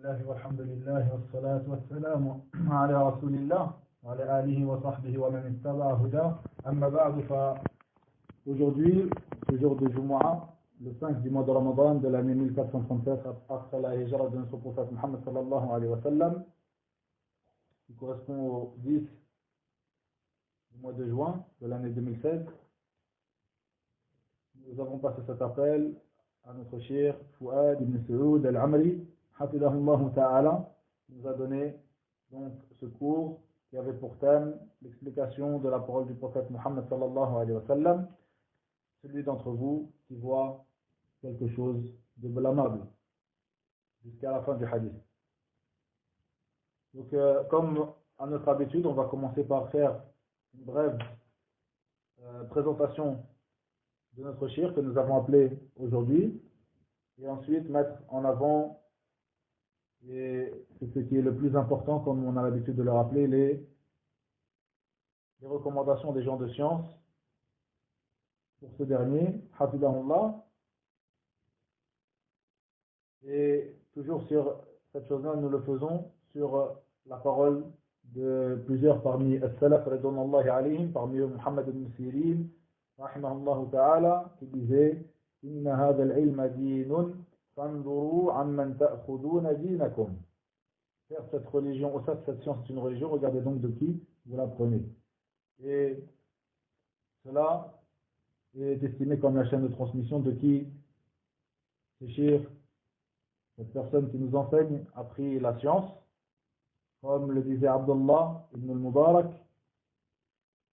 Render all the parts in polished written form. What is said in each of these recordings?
الله والحمد لله والصلاة والسلام على رسول الله وعلى آله وصحبه ومن اتبع هداه أما بعد. Aujourd'hui, ce jour de Jumu'ah, le 5 du mois de Ramadan de l'année 1437 après la hijra de notre prophète Muhammad sallallahu alayhi wa sallam, qui correspond au 10 du mois de juin de l'année 2016, nous avons passé cet appel à notre cher Fouad ibn Saoud al-Amri, hafidahullah ta'ala, qui nous a donné donc ce cours qui avait pour thème l'explication de la parole du prophète Muhammad sallallahu alayhi wa sallam. Celui d'entre vous qui voit quelque chose de blâmable jusqu'à la fin du hadith. Donc comme à notre habitude, on va commencer par faire une brève présentation de notre shir que nous avons appelé aujourd'hui, et ensuite mettre en avant, et c'est ce qui est le plus important comme on a l'habitude de le rappeler, les recommandations des gens de science pour ce dernier, hafidahullah. Et toujours sur cette chose-là, nous le faisons sur la parole de plusieurs parmi as-salaf ridwanullahi alayhim, parmi eux Muhammad ibn Sirin rahimahullah ta'ala, qui disait inna hadha al-ilma dinun fanduru amman ta'khuduna dinakum. Faire cette religion, ou cette science est une religion, regardez donc de qui vous la prenez. Et cela est estimé comme la chaîne de transmission de qui c'est Cheikh, cette personne qui nous enseigne, a pris la science, comme le disait Abdullah ibn al-Mubarak,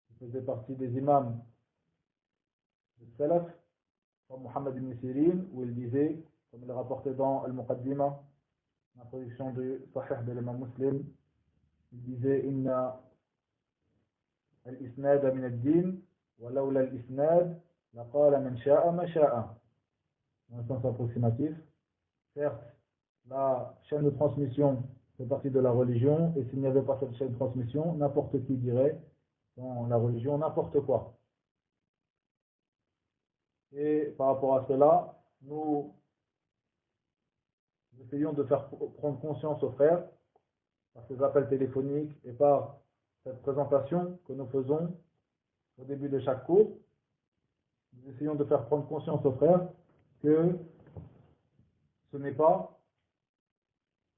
qui faisait partie des imams du Salaf, comme Muhammad ibn Sirin, où il disait, comme il est rapporté dans Al-Muqaddimah, la production du Sahih de l'imam Muslim, il disait inna al-isnad min ad-din wa lawla al-isnad laqala man sha'a ma sha'a. Dans un sens approximatif, certes, la chaîne de transmission fait partie de la religion, et s'il n'y avait pas cette chaîne de transmission, n'importe qui dirait dans la religion n'importe quoi. Et par rapport à cela, nous essayons de faire prendre conscience aux frères par ces appels téléphoniques et par cette présentation que nous faisons au début de chaque cours. Nous essayons de faire prendre conscience aux frères que ce n'est pas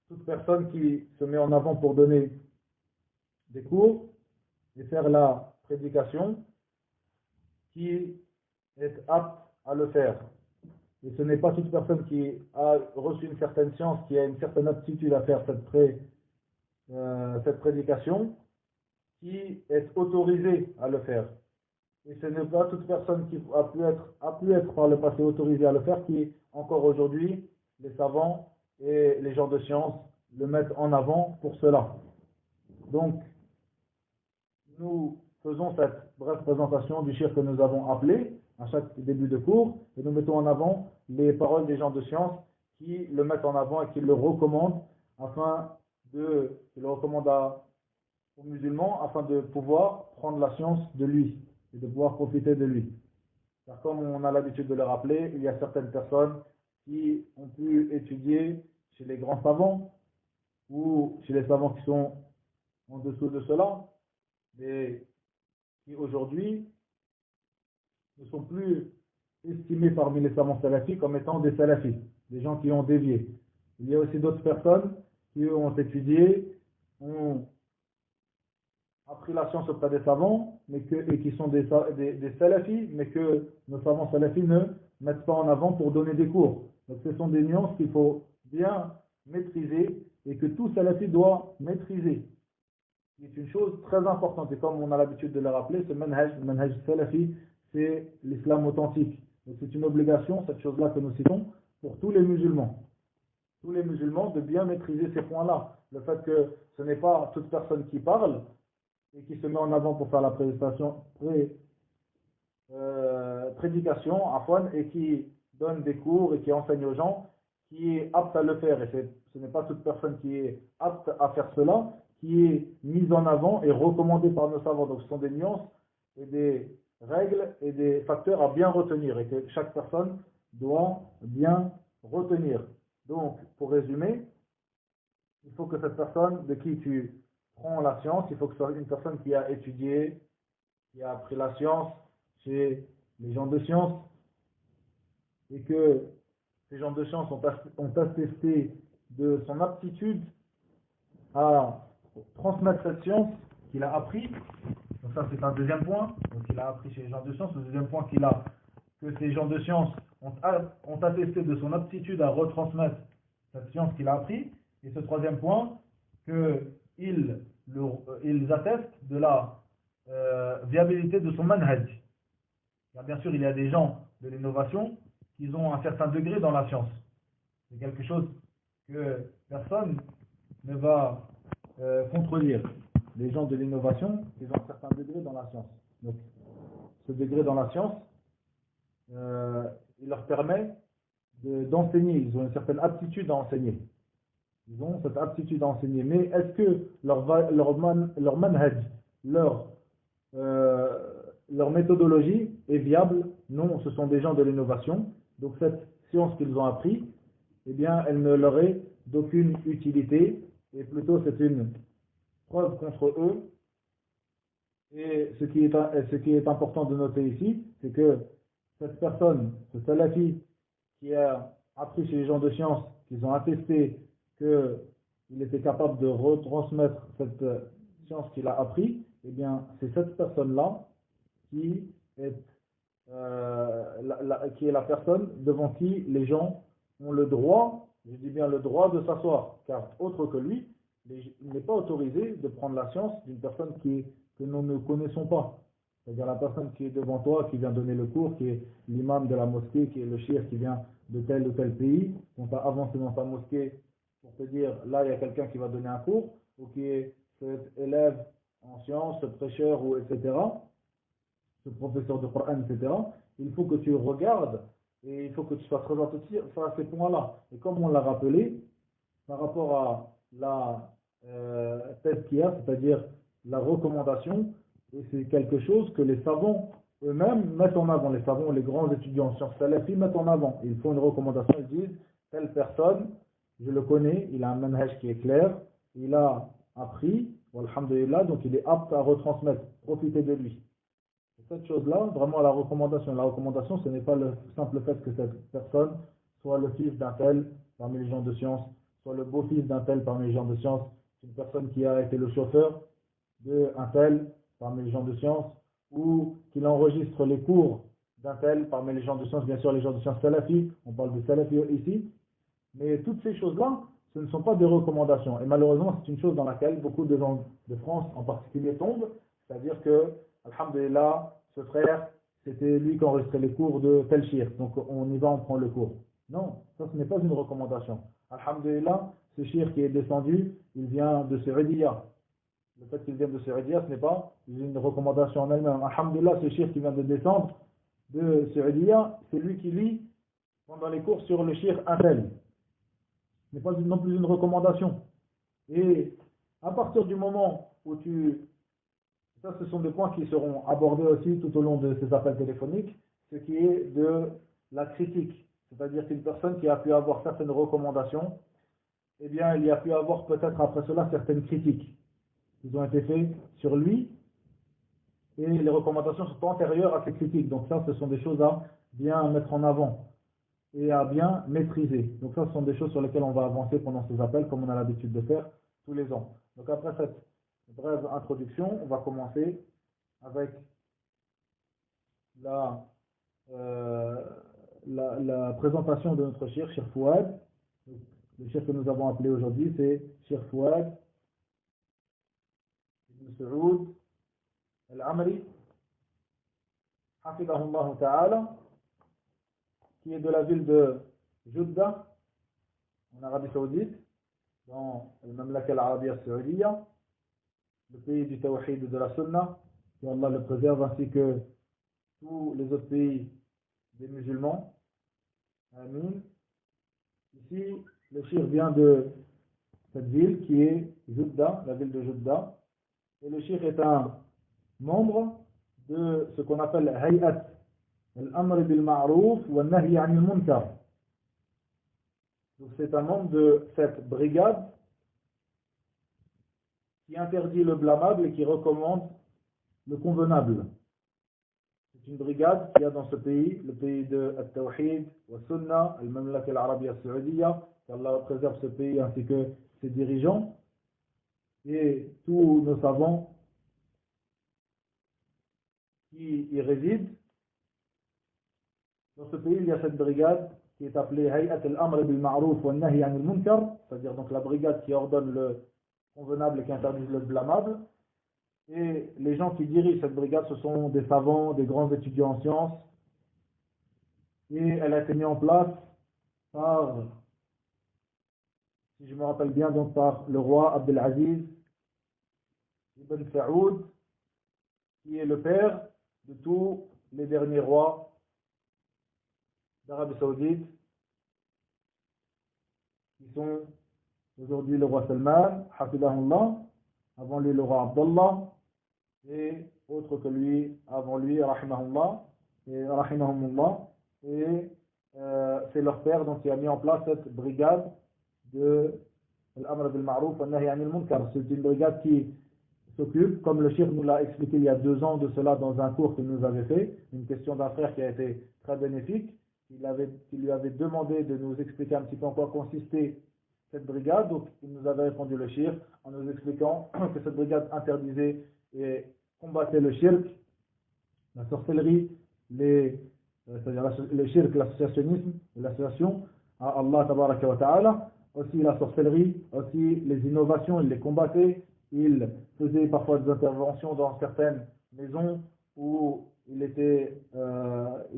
toute personne qui se met en avant pour donner des cours et faire la prédication qui est apte à le faire. Et ce n'est pas toute personne qui a reçu une certaine science, qui a une certaine aptitude à faire cette prédication, qui est autorisée à le faire. Et ce n'est pas toute personne qui a pu être par le passé autorisée à le faire, qui encore aujourd'hui, les savants et les gens de science le mettent en avant pour cela. Donc, nous faisons cette brève présentation du shir que nous avons appelé à chaque début de cours, et nous mettons en avant les paroles des gens de science qui le mettent en avant et qui le recommandent aux musulmans afin de pouvoir prendre la science de lui et de pouvoir profiter de lui. Car comme on a l'habitude de le rappeler, il y a certaines personnes qui ont pu étudier chez les grands savants ou chez les savants qui sont en dessous de cela, mais qui aujourd'hui ne sont plus estimés parmi les savants salafis comme étant des salafis, des gens qui ont dévié. Il y a aussi d'autres personnes qui ont étudié, ont appris la science auprès des savants, et qui sont des salafis, mais que nos savants salafis ne mettent pas en avant pour donner des cours. Donc ce sont des nuances qu'il faut bien maîtriser et que tout salafi doit maîtriser. C'est une chose très importante, et comme on a l'habitude de le rappeler, ce manhaj salafi, c'est l'islam authentique. Donc c'est une obligation, cette chose-là que nous citons, pour tous les musulmans. Tous les musulmans de bien maîtriser ces points-là. Le fait que ce n'est pas toute personne qui parle et qui se met en avant pour faire la prédication, et qui donne des cours et qui enseigne aux gens, qui est apte à le faire. Et ce n'est pas toute personne qui est apte à faire cela, qui est mise en avant et recommandée par nos savants. Donc ce sont des nuances et des règles et des facteurs à bien retenir et que chaque personne doit bien retenir. Donc, pour résumer, il faut que cette personne de qui tu prends la science, il faut que ce soit une personne qui a étudié, qui a appris la science chez les gens de science, et que ces gens de science ont attesté de son aptitude à transmettre cette science qu'il a appris. Donc ça c'est un deuxième point. Donc il a appris chez les gens de science. Le deuxième point que ces gens de science ont attesté de son aptitude à retransmettre cette science qu'il a appris. Et ce troisième point, qu'ils attestent de la viabilité de son manhaj. Car bien sûr, il y a des gens de l'innovation qui ont un certain degré dans la science. C'est quelque chose que personne ne va contredire. Les gens de l'innovation, ils ont un certain degré dans la science. Donc, ce degré dans la science, il leur permet d'enseigner. Ils ont une certaine aptitude à enseigner. Ils ont cette aptitude à enseigner. Mais est-ce que leur manhaj, leur méthodologie est viable? Non, ce sont des gens de l'innovation. Donc cette science qu'ils ont appris, eh bien, elle ne leur est d'aucune utilité. Et plutôt, c'est une preuve contre eux. Et ce qui est important de noter ici, c'est que cette personne, ce salafi, qui a appris chez les gens de science, qu'ils ont attesté qu'il était capable de retransmettre cette science qu'il a appris, eh bien, c'est cette personne-là qui est la personne devant qui les gens ont le droit, je dis bien le droit de s'asseoir, car autre que lui, il n'est pas autorisé de prendre la science d'une personne que nous ne connaissons pas. C'est-à-dire la personne qui est devant toi, qui vient donner le cours, qui est l'imam de la mosquée, qui est le cheikh qui vient de tel ou tel pays, on t'a avancé dans ta mosquée pour te dire, là il y a quelqu'un qui va donner un cours, ou qui est cet élève en sciences, ce prêcheur, ou etc., ce professeur de Coran, etc., il faut que tu regardes et il faut que tu sois très attentif à ces points-là. Et comme on l'a rappelé, par rapport à la tazkiya, c'est-à-dire la recommandation, et c'est quelque chose que les savants eux-mêmes mettent en avant. Les savants, les grands étudiants en sciences salafis mettent en avant. Ils font une recommandation, ils disent, telle personne, je le connais, il a un manhaj qui est clair, il a appris, alhamdulillah, donc il est apte à retransmettre, profiter de lui. Cette chose-là, vraiment la recommandation. La recommandation, ce n'est pas le simple fait que cette personne soit le fils d'un tel parmi les gens de science, soit le beau-fils d'un tel parmi les gens de science, une personne qui a été le chauffeur d'un tel parmi les gens de science, ou qu'il enregistre les cours d'un tel parmi les gens de science, bien sûr les gens de science salafi, on parle de salafi ici, mais toutes ces choses-là, ce ne sont pas des recommandations. Et malheureusement, c'est une chose dans laquelle beaucoup de gens de France en particulier tombent, c'est-à-dire que, alhamdulillah, ce frère, c'était lui qui enregistrait les cours de tel shir, donc on y va, on prend le cours. Non, ça ce n'est pas une recommandation. Alhamdulillah, ce shir qui est descendu, il vient de Saoudia. Le fait qu'il vienne de Saoudia, ce n'est pas une recommandation en elle-même. Alhamdulillah, ce shir qui vient de descendre de Saoudia, c'est lui qui lit pendant les cours sur le shir Intel. Ce n'est pas non plus une recommandation. Et à partir du moment où ça ce sont des points qui seront abordés aussi tout au long de ces appels téléphoniques, ce qui est de la critique. C'est-à-dire qu'une personne qui a pu avoir certaines recommandations, eh bien il y a pu avoir peut-être après cela certaines critiques qui ont été faites sur lui, et les recommandations sont antérieures à ces critiques. Donc ça, ce sont des choses à bien mettre en avant et à bien maîtriser. Donc ça, ce sont des choses sur lesquelles on va avancer pendant ces appels, comme on a l'habitude de faire tous les ans. Donc après cette brève introduction, on va commencer avec la présentation de notre cheikh Fouad. Le cheikh que nous avons appelé aujourd'hui, c'est Cheikh Fouad ibn Saoud al-Amri, hafidahullah ta'ala, qui est de la ville de Jeddah, en Arabie Saoudite, dans le Mamlaka al-Arabia Saoudia, le pays du Tawhid et de la Sunna, que Allah le préserve, ainsi que tous les autres pays des musulmans. Amin. Ici, le shir vient de cette ville qui est Jeddah, la ville de Jeddah, et le shir est un membre de ce qu'on appelle Hay'at al-Amr bil Ma'ruf wa Nahy 'anil Munkar. Donc c'est un membre de cette brigade qui interdit le blâmable et qui recommande le convenable. C'est une brigade qu'il y a dans ce pays, le pays de Al-Tawhid, wa Sunnah, Al-Mamlaka al-Arabia Saoudiya, qu'Allah préserve ce pays ainsi que ses dirigeants, et tous nos savants qui y résident. Dans ce pays, il y a cette brigade qui est appelée Hay'at al-Amr bil Ma'ruf wa Nahy anil Munkar, c'est-à-dire donc la brigade qui ordonne le convenable et qui interdit le blâmable. Et les gens qui dirigent cette brigade, ce sont des savants, des grands étudiants en sciences. Et elle a été mise en place par, si je me rappelle bien, donc par le roi Abdelaziz ibn Saoud, qui est le père de tous les derniers rois d'Arabie Saoudite, qui sont aujourd'hui le roi Salman, Hafidahullah, avant lui le roi Abdallah, et autres que lui, avant lui, Rahimahullah, et Rahimahumullah, et c'est leur père donc qui a mis en place cette brigade de l'Amr bil Ma'ruf wa Nahy anil Munkar. C'est une brigade qui s'occupe, comme le Cheikh nous l'a expliqué il y a 2 ans de cela dans un cours qu'il nous avait fait, une question d'un frère qui a été très bénéfique, qui lui avait demandé de nous expliquer un petit peu en quoi consistait cette brigade. Donc il nous avait répondu le Cheikh en nous expliquant que cette brigade interdisait et combattait le shirk, la sorcellerie, c'est-à-dire le shirk, l'associationnisme, l'association à Allah tabaraka wa ta'ala, aussi la sorcellerie, aussi les innovations, il les combattait, il faisait parfois des interventions dans certaines maisons où il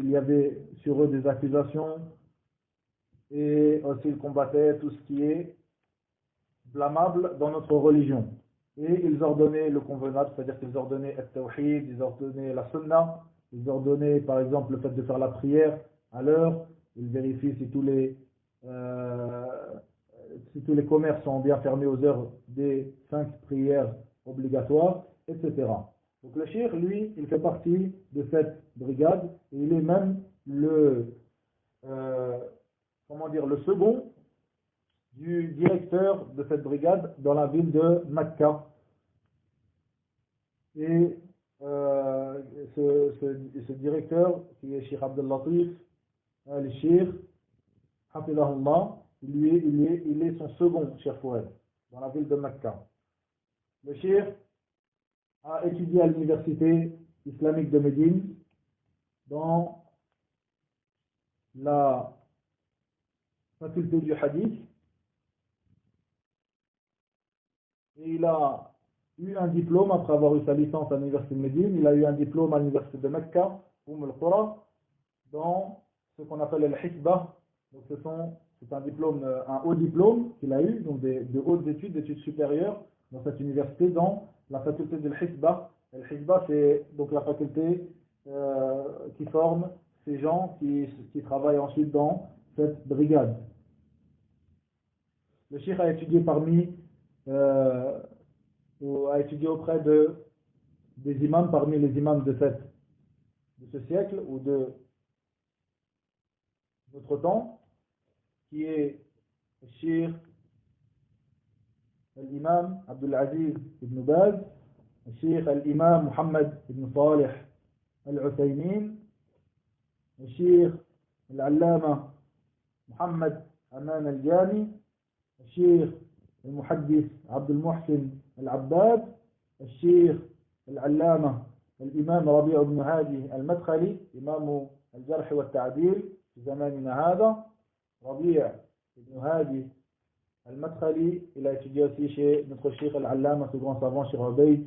y avait sur eux des accusations, et aussi il combattait tout ce qui est blâmable dans notre religion. Et ils ordonnaient le convenable, c'est-à-dire qu'ils ordonnaient Al-Tawhid, ils ordonnaient la Sunnah, ils ordonnaient par exemple le fait de faire la prière à l'heure, ils vérifient si tous les commerces sont bien fermés aux heures des 5 prières obligatoires, etc. Donc le cheikh, lui, il fait partie de cette brigade, et il est même le second du directeur de cette brigade dans la ville de Mecca. Et ce directeur, qui est Cheikh Abdel Latif al-Cheikh, Hafidahullah, il est son second Cheikh Fouad, dans la ville de Mecca. Le Cheikh a étudié à l'université islamique de Médine, dans la faculté du hadith, et il a eu un diplôme après avoir eu sa licence à l'université de Médine. Il a eu un diplôme à l'université de Mecca, al-Qura, dans ce qu'on appelle al-Hisbah. Donc c'est un diplôme, un haut diplôme qu'il a eu, donc de hautes études, d'études supérieures dans cette université, dans la faculté de l'Hisbah. Al-Hisbah, c'est donc la faculté qui forme ces gens qui travaillent ensuite dans cette brigade. Le cheikh a étudié a étudié auprès des imams, parmi les imams de ce siècle ou de notre temps, qui est le cheikh l'imam Abdelaziz ibn Baz, le cheikh l'imam Muhammad ibn Salih al-Uthaymin, le cheikh l'allama Muhammad Aman al-Jami, le cheikh المحدث عبد المحسن العباد، الشيخ العلامة الإمام ربيع بن هادي المدخلي إمام الجرح والتعديل في زماننا هذا. ربيع بن هادي المدخلي إلى étudié chez notre cheikh العلامة ce grand savant Cheikh Ubayd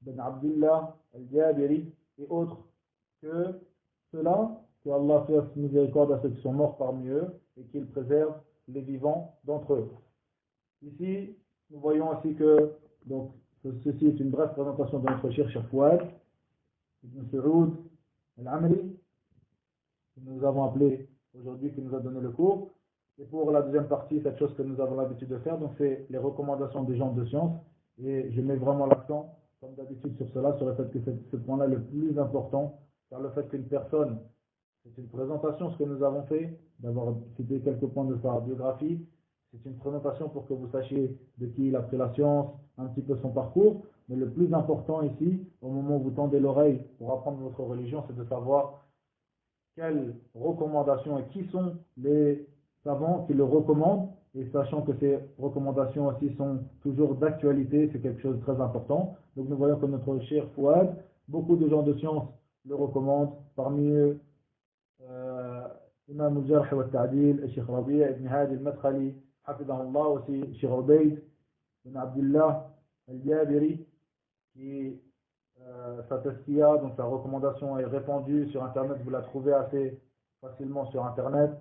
Ben Abdullah al-Jabiri et autres que ceux-là, que Allah fasse miséricorde à ceux qui sont morts parmi eux et qu'il préserve les vivants d'entre eux. Ici, nous voyons aussi que donc, ceci est une brève présentation de notre cher Fouad Ibn Saoud Al-Amri, que nous avons appelé aujourd'hui, qui nous a donné le cours. Et pour la deuxième partie, cette chose que nous avons l'habitude de faire, donc c'est les recommandations des gens de science. Et je mets vraiment l'accent, comme d'habitude, sur cela, sur le fait que c'est ce point-là le plus important, car le fait qu'une personne, c'est une présentation, ce que nous avons fait, d'avoir cité quelques points de sa biographie, c'est une présentation pour que vous sachiez de qui il a pris la science, un petit peu son parcours. Mais le plus important ici, au moment où vous tendez l'oreille pour apprendre votre religion, c'est de savoir quelles recommandations et qui sont les savants qui le recommandent. Et sachant que ces recommandations aussi sont toujours d'actualité, c'est quelque chose de très important. Donc nous voyons que notre cher Fouad, beaucoup de gens de science le recommandent. Parmi eux, Imam al-Jarh wa al-Ta'dil, Sheikh Rabi' ibn Hadi al-Madkhali, Hafidahullah, aussi Sheikh Ubayd ibn Abdullah al-Jabiri, qui sa tazkiya, donc sa recommandation est répandue sur Internet, vous la trouvez assez facilement sur Internet.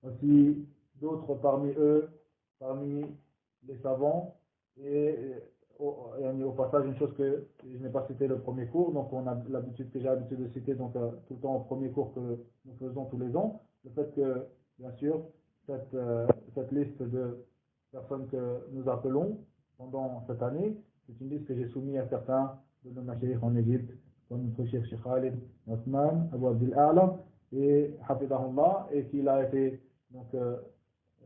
Aussi d'autres parmi eux, parmi les savants, et au passage une chose que je n'ai pas cité le premier cours, donc on a l'habitude que j'ai l'habitude de citer donc tout le temps au premier cours que nous faisons tous les ans, le fait que bien sûr cette liste de personnes que nous appelons pendant cette année, c'est une liste que j'ai soumise à certains de nos mashayikh en Égypte, comme notre chef Cheikh Khalid Othman, Abu Abdel A'la et Hafidahullah, et qu'il a été donc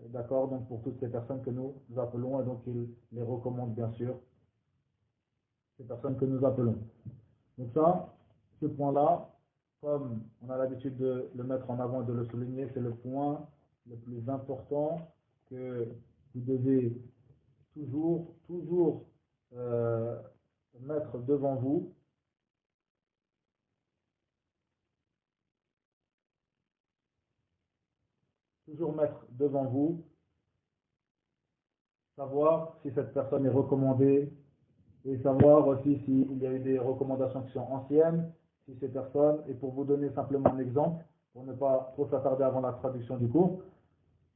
d'accord donc pour toutes ces personnes que nous appelons, et donc il les recommande bien sûr, ces personnes que nous appelons. Donc ça, ce point-là, comme on a l'habitude de le mettre en avant et de le souligner, c'est le point le plus important que vous devez toujours mettre devant vous. Toujours mettre devant vous, savoir si cette personne est recommandée et savoir aussi s'il y a eu des recommandations qui sont anciennes, si ces personnes, et pour vous donner simplement un exemple, pour ne pas trop s'attarder avant la traduction du cours,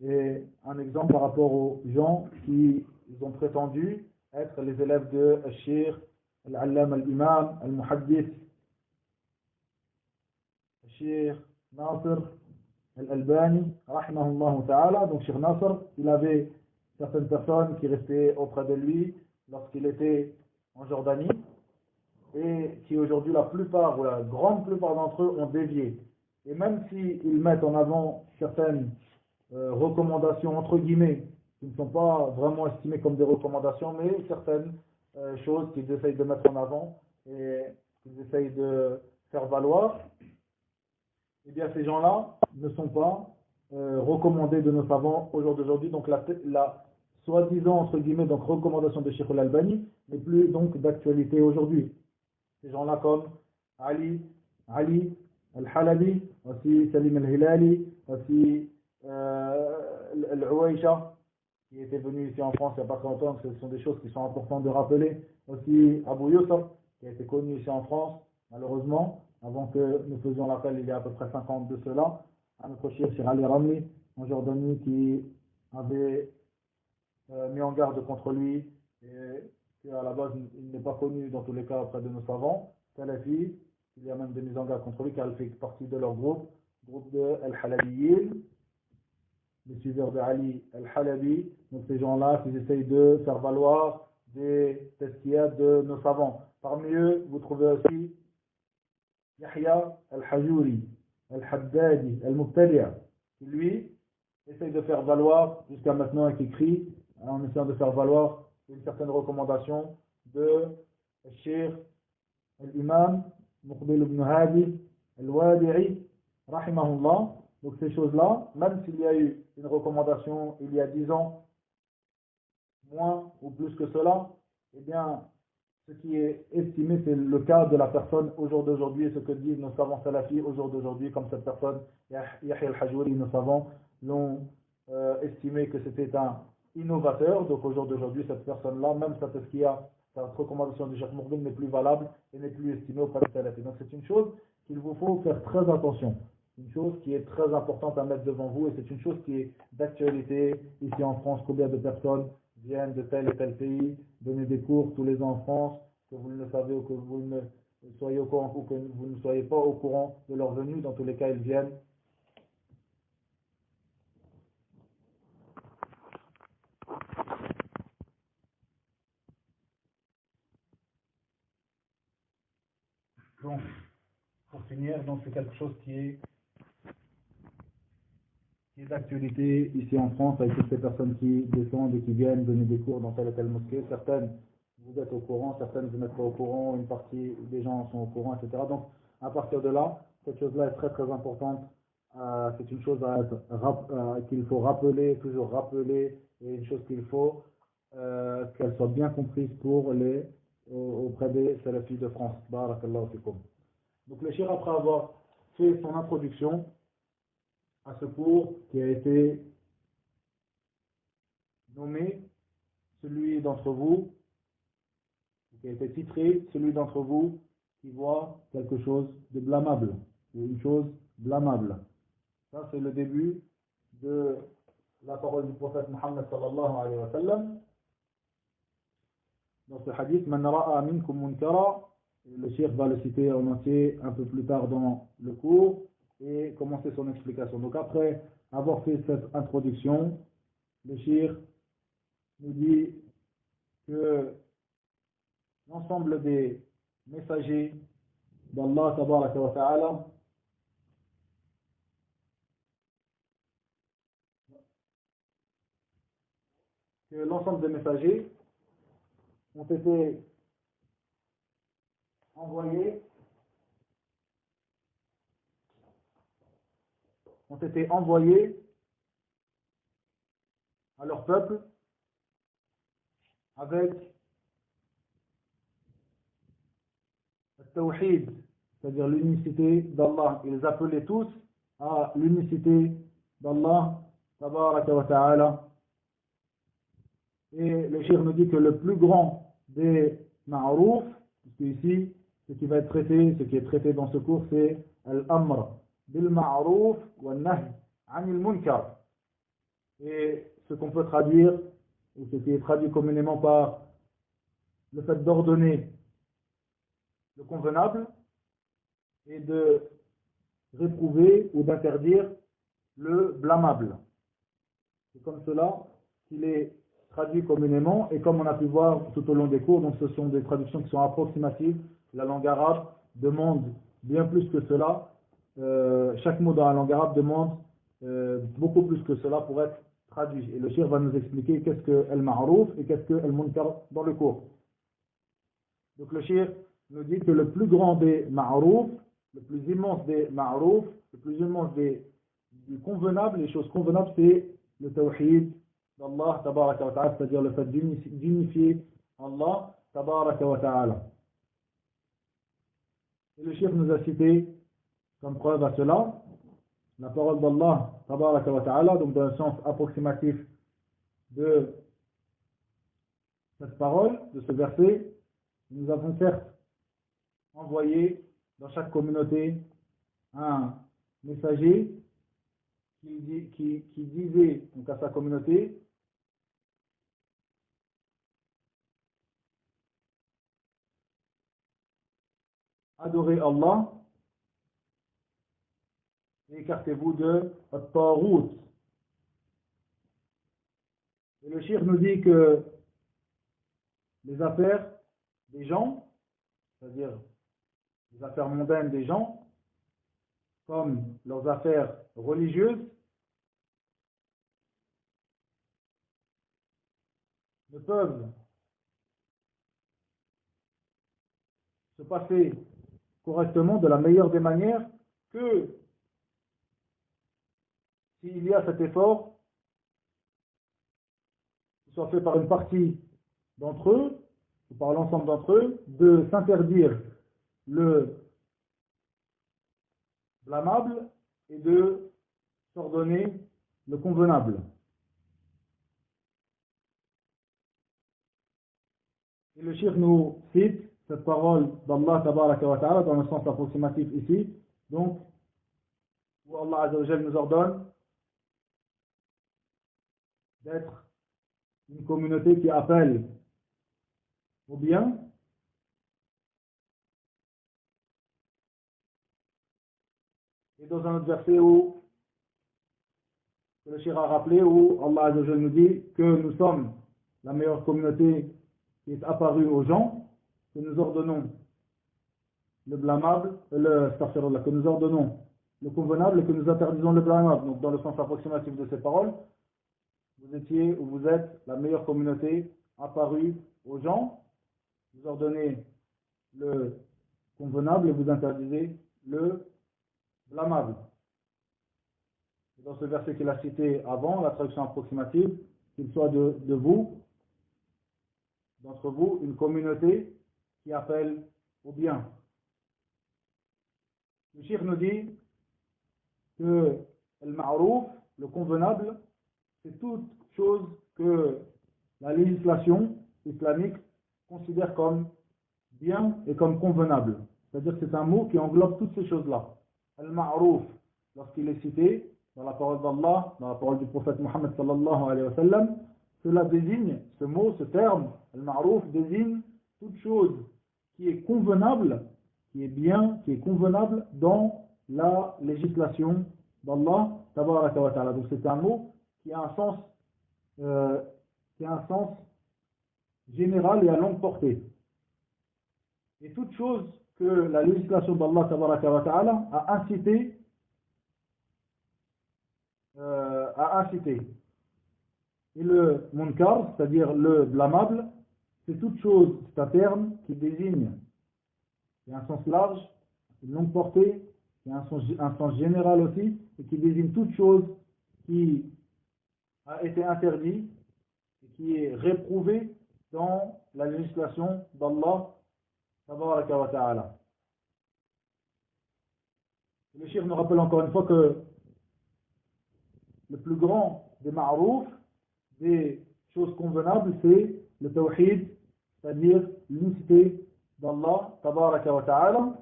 et un exemple par rapport aux gens qui ont prétendu être les élèves de Cheikh Al-Allam Al-Imam Al-Muhaddith Cheikh Nasr Al-Albani, rahimahullah ta'ala. Donc Cheikh Nasr, il avait certaines personnes qui restaient auprès de lui lorsqu'il était en Jordanie, et qui aujourd'hui, la plupart ou la grande plupart d'entre eux ont dévié. Et même s'ils mettent en avant certaines recommandations entre guillemets, qui ne sont pas vraiment estimées comme des recommandations, mais certaines choses qu'ils essayent de mettre en avant et qu'ils essayent de faire valoir, eh bien ces gens-là ne sont pas recommandés de nos savants au jour d'aujourd'hui. Donc la soi-disant entre guillemets donc recommandation de Cheikh Al-Albani n'est plus donc d'actualité aujourd'hui. Ces gens-là comme Ali Al-Halabi, aussi Salim Al-Hilali, aussi Al-Uwaisha, qui était venu ici en France il n'y a pas très longtemps, ce sont des choses qui sont importantes de rappeler. Aussi Abu Yusuf, qui a été connu ici en France, malheureusement, avant que nous faisions l'appel il y a à peu près 5 ans de cela, à notre chef Cheikh Ali Ramli, en Jordanie, qui avait mis en garde contre lui, et qu'à la base il n'est pas connu dans tous les cas auprès de nos savants. Salafi, il y a même des mises en garde contre lui car il fait partie de leur groupe de Al-Halabiyin, les suiveurs de Ali Al-Halabi. Donc ces gens-là qui essayent de faire valoir des tazkiyat de nos savants. Parmi eux, vous trouvez aussi Yahya Al-Hajuri, Al-Haddadi, Al-Mubtadi'a, qui lui essaye de faire valoir jusqu'à maintenant et qui écrit en essayant de faire valoir une certaine recommandation de Cheikh Al-Imam Muqbil ibn Hadi Al-Wadi'i, rahimahullah. Donc ces choses-là, même s'il y a eu une recommandation il y a 10 ans, moins ou plus que cela, eh bien, ce qui est estimé, c'est le cas de la personne au jour d'aujourd'hui, et ce que disent nos savants salafis au jour d'aujourd'hui, comme cette personne, Yahya al-Hajuri, nos savants l'ont estimé que c'était un innovateur. Donc au jour d'aujourd'hui, cette personne-là, même sa recommandation du Cheikh Mourbil n'est plus valable et n'est plus estimée auprès des salafis. Donc c'est une chose qu'il vous faut faire très attention. Une chose qui est très importante à mettre devant vous, et c'est une chose qui est d'actualité ici en France. Combien de personnes viennent de tel et tel pays donner des cours tous les ans en France, que vous ne le savez ou que vous ne soyez au courant ou que vous ne soyez pas au courant de leur venue, dans tous les cas ils viennent. Donc, pour finir, donc c'est quelque chose qui est qui est d'actualité ici en France avec toutes ces personnes qui descendent et qui viennent donner des cours dans telle et telle mosquée. Certaines, vous êtes au courant, certaines, vous n'êtes pas au courant, une partie des gens sont au courant, etc. Donc, à partir de là, cette chose-là est très très importante. C'est une chose qu'il faut rappeler, toujours rappeler, et une chose qu'il faut qu'elle soit bien comprise auprès des salafis de France. Barakallahu fikum. Donc, le cheikh, après avoir fait son introduction à ce cours qui a été nommé celui d'entre vous, qui a été titré celui d'entre vous qui voit quelque chose de blâmable, ou une chose blâmable. Ça, c'est le début de la parole du prophète Muhammad sallallahu alayhi wa sallam. Dans ce hadith, Man ra'a minkum munkara, le cheikh va le citer en entier un peu plus tard dans le cours et commencer son explication. Donc après avoir fait cette introduction, le cheikh nous dit que l'ensemble des messagers d'Allah tabaraka wa ta'ala que l'ensemble des messagers ont été envoyés à leur peuple avec le tawhid, c'est-à-dire l'unicité d'Allah. Ils appelaient tous à l'unicité d'Allah tabaraka wa ta'ala. Et le cheikh nous dit que le plus grand des ma'rouf, parce que ici, ce qui est traité dans ce cours, c'est al-amr bil ma'rouf wa nahy anil munkar. Et ce qu'on peut traduire, ou ce qui est traduit communément par le fait d'ordonner le convenable et de réprouver ou d'interdire le blâmable. C'est comme cela qu'il est traduit communément, et comme on a pu voir tout au long des cours, donc ce sont des traductions qui sont approximatives. La langue arabe demande bien plus que cela. Chaque mot dans la langue arabe demande beaucoup plus que cela pour être traduit. Et le cheikh va nous expliquer qu'est-ce que al-ma'rouf et qu'est-ce que al-munkar dans le cours. Donc le cheikh nous dit que le plus grand des ma'rouf, le plus immense des ma'rouf, le plus immense du convenable, les choses convenables, c'est le tawhid d'Allah tabaraka wa ta'ala, c'est-à-dire le fait d'unifier Allah tabaraka wa ta'ala. Et le cheikh nous a cité comme preuve à cela la parole d'Allah tabaraka wa ta'ala, donc dans le sens approximatif de cette parole, de ce verset. Nous avons certes envoyé dans chaque communauté un messager qui disait donc à sa communauté adorez Allah et écartez-vous de at-taghut. Et le cheikh nous dit que les affaires des gens, c'est-à-dire les affaires mondaines des gens, comme leurs affaires religieuses, ne peuvent se passer correctement de la meilleure des manières que s'il y a cet effort qui soit fait par une partie d'entre eux, ou par l'ensemble d'entre eux, de s'interdire le blâmable et de s'ordonner le convenable. Et le cheikh nous cite cette parole d'Allah tabaraka wa ta'ala dans le sens approximatif ici, donc où Allah azza wa jalla nous ordonne d'être une communauté qui appelle au bien et dans un autre verset où le cheikh a rappelé, où Allah azza wa jalla nous dit que nous sommes la meilleure communauté qui est apparue aux gens, que nous ordonnons le blâmable, que nous ordonnons le convenable et que nous interdisons le blâmable. Donc dans le sens approximatif de ces paroles, vous étiez ou vous êtes la meilleure communauté apparue aux gens. Vous ordonnez le convenable et vous interdisez le blâmable. Et dans ce verset qu'il a cité avant, la traduction approximative, qu'il soit de vous, d'entre vous, une communauté qui appelle au bien. Le cheikh nous dit que le ma'rouf, le convenable, c'est toute chose que la législation islamique considère comme bien et comme convenable. C'est-à-dire que c'est un mot qui englobe toutes ces choses-là. Al-ma'rouf, lorsqu'il est cité dans la parole d'Allah, dans la parole du prophète Mohammed sallallahu alayhi wa sallam, cela désigne, ce mot, ce terme, al-ma'rouf, désigne toute chose qui est convenable, qui est bien, qui est convenable dans la législation d'Allah tabaraka wa ta'ala. Donc c'est un mot qui a un sens général et à longue portée. Et toute chose que la législation d'Allah tabaraka wa ta'ala a incité. Et le munkar, c'est-à-dire le blâmable, c'est toute chose, c'est un terme qui désigne, qui a un sens large, une longue portée, qui a un sens général aussi, et qui désigne toute chose qui a été interdite et qui est réprouvée dans la législation d'Allah tabaraka wa ta'ala. Le cheikh nous rappelle encore une fois que le plus grand des ma'rouf, des choses convenables, c'est le tawhid, c'est-à-dire l'unicité d'Allah tabaraka wa ta'ala,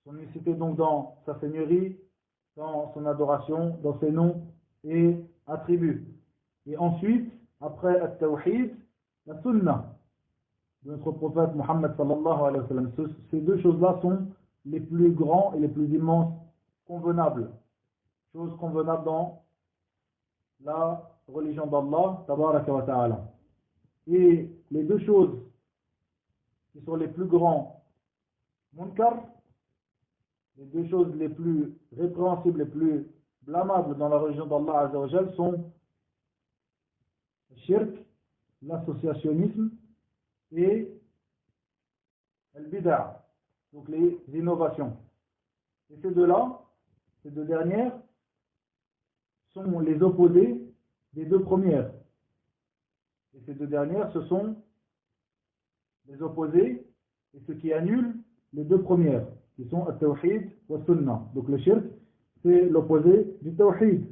son unicité donc dans sa seigneurie, dans son adoration, dans ses noms et attributs. Et ensuite, après le tawhid, la sunnah de notre prophète Mohammed sallallahu alayhi wa sallam. Ces deux choses-là sont les plus grands et les plus immenses convenables. Choses convenables dans la religion d'Allah tabaraka wa ta'ala. Et les deux choses qui sont les plus grands munkar, les deux choses les plus répréhensibles, les plus blâmables dans la religion d'Allah azza wa jal sont le shirk, l'associationnisme et le bid'a, donc les innovations. Et ces deux-là, ces deux dernières, sont les opposés des deux premières. Et ces deux dernières, ce sont les opposés et ce qui annule les deux premières, qui sont le tawhid ou le sunnah. Donc le shirk, c'est l'opposé du tawhid.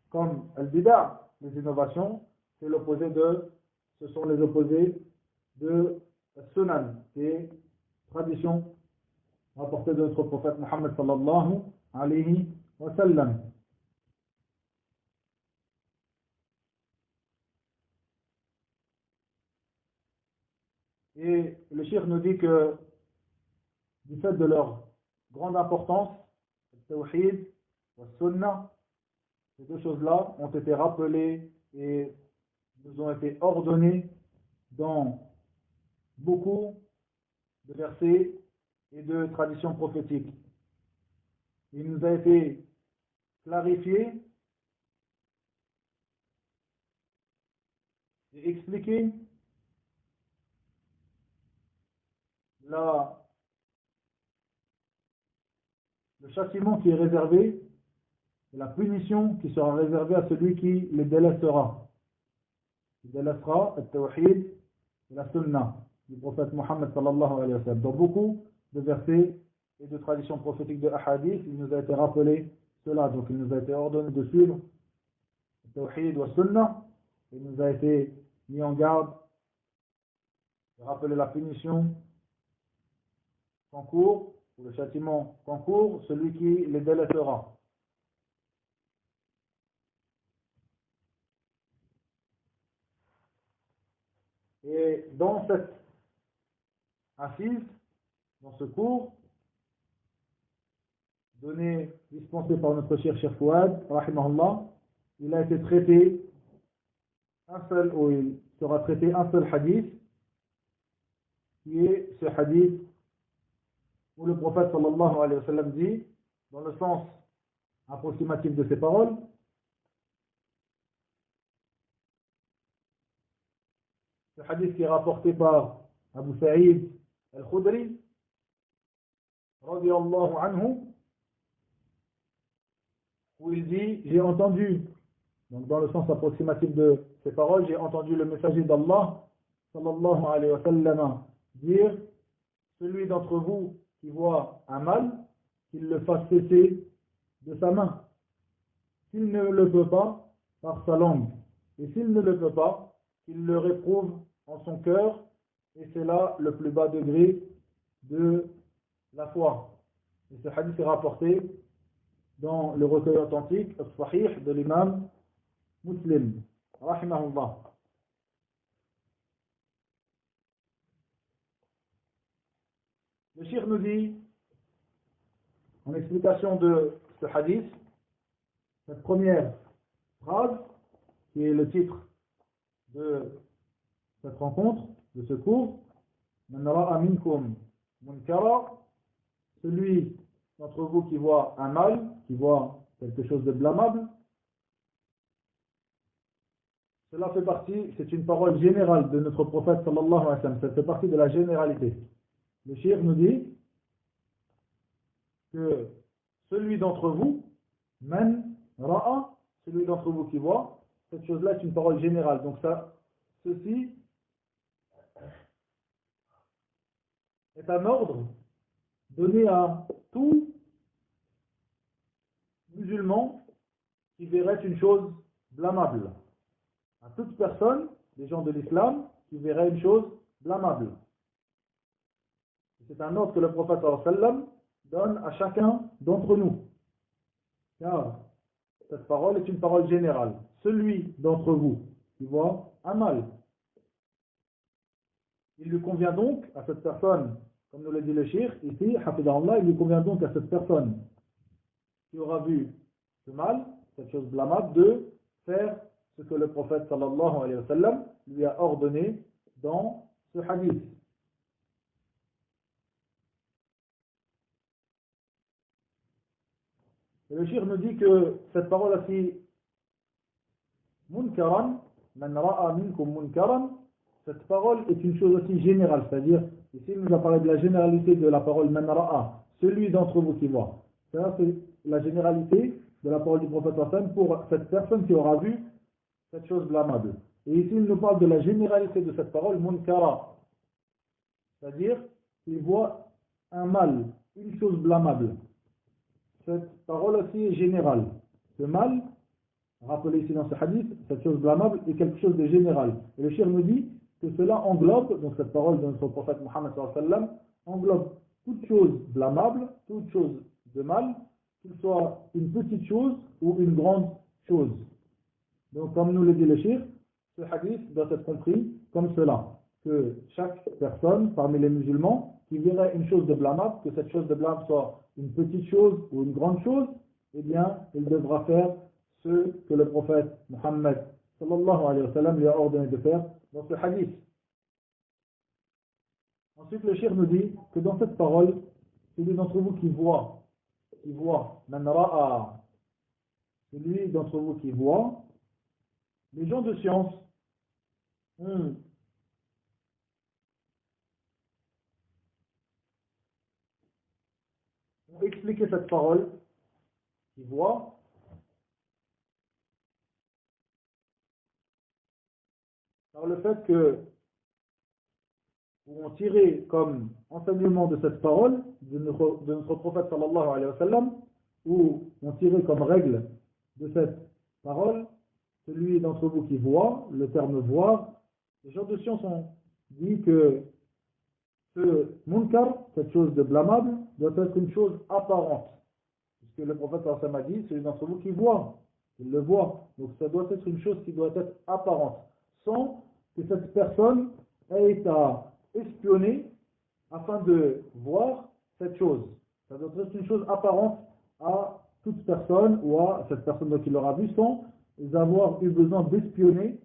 Comme le bid'a, les innovations, c'est l'opposé ce sont les opposés de sunan, des traditions rapportées de notre prophète Mohammed sallallahu alayhi wa sallam. Et le cheikh nous dit que du fait de leur grande importance, le tawhid, le sunnah, ces deux choses-là ont été rappelées et nous ont été ordonnées dans beaucoup de versets et de traditions prophétiques. Il nous a été clarifié et expliqué le châtiment qui est réservé et la punition qui sera réservée à celui qui les délaissera. Il délaissera le tawhid et la sunnah du prophète Mohammed sallallahu alayhi wa sallam. Dans beaucoup de versets et de traditions prophétiques de hadith, il nous a été rappelé cela. Donc il nous a été ordonné de suivre le tawhid ou la sunnah. Il nous a été mis en garde de rappeler la punition qu'encourt, ou le châtiment qu'encourt, celui qui les délaissera. Et dans cette assise, dans ce cours, dispensé par notre cher Fouad, rahimahullah, il a été traité il sera traité un seul hadith, qui est ce hadith où le prophète sallallahu alayhi wa sallam dit, dans le sens approximatif de ces paroles, ce hadith qui est rapporté par Abu Sa'id al-Khudri, radiyallahu anhu, où il dit, j'ai entendu, donc dans le sens approximatif de ces paroles, j'ai entendu le messager d'Allah, sallallahu alayhi wa sallam, dire, celui d'entre vous qui voit un mal, qu'il le fasse cesser de sa main. S'il ne le peut pas, par sa langue. Et s'il ne le peut pas, qu'il le réprouve en son cœur. Et c'est là le plus bas degré de la foi. Et ce hadith est rapporté dans le recueil authentique, al-Sahih, de l'imam Muslim. Rahimahullah. Le cheikh nous dit, en explication de ce hadith, cette première phrase, qui est le titre de cette rencontre, de ce cours, Man ra'a minkum munkara, celui d'entre vous qui voit un mal, qui voit quelque chose de blâmable, cela fait partie, c'est une parole générale de notre prophète sallallahu alayhi wa sallam, ça fait partie de la généralité. Le cheikh nous dit que celui d'entre vous, man ra'a, celui d'entre vous qui voit, cette chose-là est une parole générale. Donc ceci est un ordre donné à tout musulman qui verrait une chose blâmable. À toute personne, des gens de l'islam, qui verrait une chose blâmable. C'est un ordre que le prophète sallallahu alayhi wa sallam donne à chacun d'entre nous. Car cette parole est une parole générale. Celui d'entre vous qui voit un mal, il lui convient donc à cette personne, comme nous le dit le cheikh ici, hafidahullah, il lui convient donc à cette personne qui aura vu ce mal, cette chose blâmable, de faire ce que le prophète sallallahu alayhi wa sallam lui a ordonné dans ce hadith. Et le cheikh nous dit que cette parole aussi, munkaran, man ra'a minkum munkaran, cette parole est une chose aussi générale, c'est-à-dire, ici il nous a parlé de la généralité de la parole man ra'a, celui d'entre vous qui voit. Ça, c'est la généralité de la parole du prophète sallam pour cette personne qui aura vu cette chose blâmable. Et ici il nous parle de la généralité de cette parole, munkara, c'est-à-dire qu'il voit un mal, une chose blâmable. Cette parole aussi est générale. Ce mal, rappelé ici dans ce hadith, cette chose blâmable est quelque chose de général. Et le cheikh nous dit que cela englobe, donc cette parole de notre prophète Mohammed sallallahu alayhi wa sallam, englobe toute chose blâmable, toute chose de mal, qu'il soit une petite chose ou une grande chose. Donc comme nous le dit le cheikh, ce hadith doit être compris comme cela, que chaque personne parmi les musulmans qui verrait une chose de blâmable, que cette chose de blâmable soit une petite chose ou une grande chose, eh bien, il devra faire ce que le prophète Mohammed sallallahu alayhi wa sallam lui a ordonné de faire dans ce hadith. Ensuite, le cheikh nous dit que dans cette parole, celui d'entre vous qui voit, man ra'a, celui d'entre vous qui voit, les gens de science ont expliqué cette parole, qui voit, par le fait que pourront tirer comme enseignement de cette parole de notre prophète sallallahu alayhi wa sallam, ou ont tiré comme règle de cette parole, celui d'entre vous qui voit, le terme voir, les gens de science ont dit que ce munkar, cette chose de blâmable, doit être une chose apparente. Puisque le prophète sallallahu alayhi wa sallam a dit, celui d'entre vous qui voit, il le voit. Donc ça doit être une chose qui doit être apparente, sans que cette personne ait à espionner afin de voir cette chose. Ça doit être une chose apparente à toute personne ou à cette personne qui l'aura vu sans avoir eu besoin d'espionner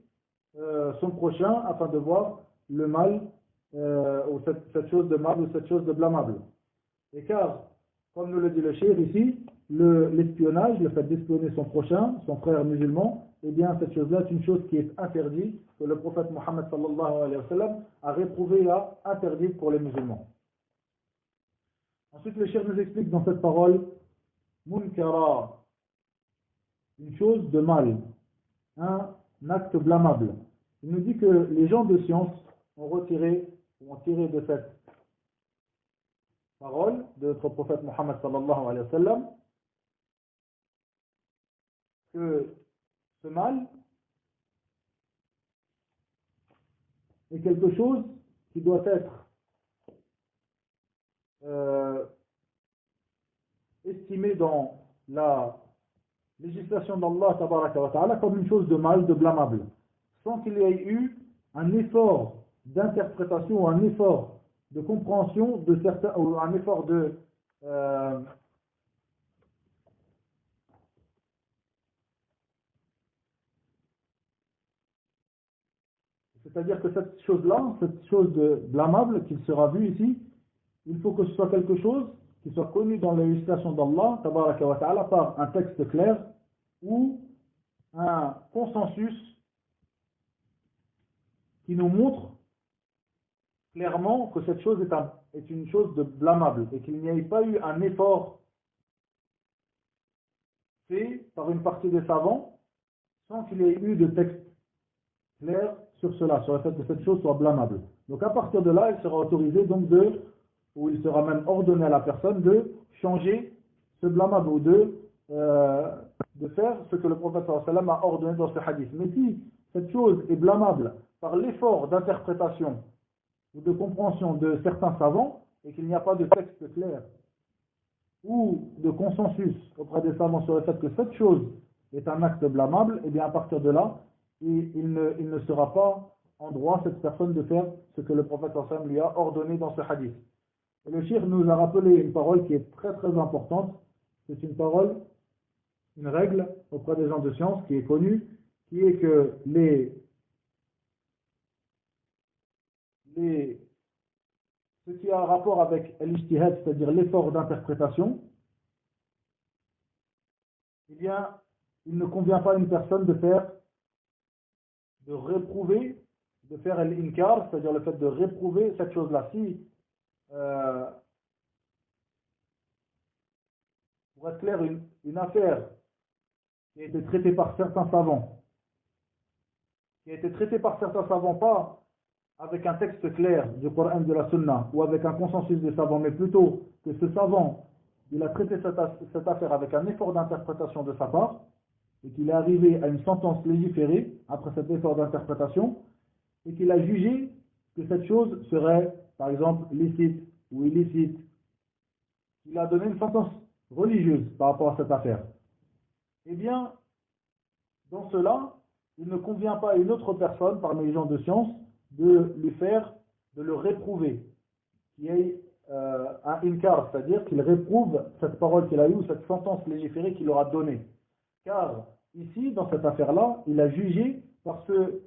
son prochain afin de voir le mal ou cette chose de mal ou cette chose de blâmable. Et car, comme nous le dit le cheikh ici, l'espionnage, le fait d'espionner son prochain, son frère musulman, eh bien cette chose-là est une chose qui est interdite, que le prophète Mohammed sallallahu alayhi wa sallam a réprouvé et a interdite pour les musulmans. Ensuite, le cheikh nous explique dans cette parole, munkara, une chose de mal, un acte blâmable. Il nous dit que les gens de science ont tiré de cette parole de notre prophète Mohammed sallallahu alayhi wa sallam que ce mal est quelque chose qui doit être estimé dans la législation d'Allah tabaraka wa ta'ala comme une chose de mal, de blâmable, sans qu'il y ait eu un effort d'interprétation ou un effort de compréhension de certains, ou un effort de c'est-à-dire que cette chose-là, cette chose de blâmable qu'il sera vu ici, il faut que ce soit quelque chose qui soit connu dans la législation d'Allah tabaraka wa ta'ala par un texte clair ou un consensus qui nous montre clairement que cette chose est une chose de blâmable et qu'il n'y ait pas eu un effort fait par une partie des savants sans qu'il y ait eu de texte clair sur cela, sur le fait que cette chose soit blâmable. Donc à partir de là, il sera autorisé donc ou il sera même ordonné à la personne de changer ce blâmable ou de faire ce que le prophète sallallahu alayhi wa sallam a ordonné dans ce hadith. Mais si cette chose est blâmable par l'effort d'interprétation ou de compréhension de certains savants et qu'il n'y a pas de texte clair ou de consensus auprès des savants sur le fait que cette chose est un acte blâmable, et bien à partir de là, il ne sera pas en droit, cette personne, de faire ce que le prophète sallallahu alayhi wa sallam lui a ordonné dans ce hadith. Et le cheikh nous a rappelé une parole qui est très très importante. C'est une parole, une règle auprès des gens de science qui est connue, qui est que ce qui a un rapport avec l'ijtihad, c'est-à-dire l'effort d'interprétation, eh bien, il ne convient pas à une personne de réprouver, de faire l'inkar, c'est-à-dire le fait de réprouver cette chose-là. Si, pour être clair, une affaire qui a été traitée par certains savants, pas avec un texte clair du Coran et de la Sunna, ou avec un consensus des savants, mais plutôt que ce savant, il a traité cette affaire avec un effort d'interprétation de sa part, et qu'il est arrivé à une sentence légiférée, après cet effort d'interprétation, et qu'il a jugé que cette chose serait, par exemple, licite ou illicite. Il a donné une sentence religieuse par rapport à cette affaire. Eh bien, dans cela, il ne convient pas à une autre personne, parmi les gens de science, de le réprouver, qui ait un inkar, c'est-à-dire qu'il réprouve cette parole qu'il a eue ou cette sentence légiférée qu'il aura donnée. Car ici, dans cette affaire-là, il a jugé par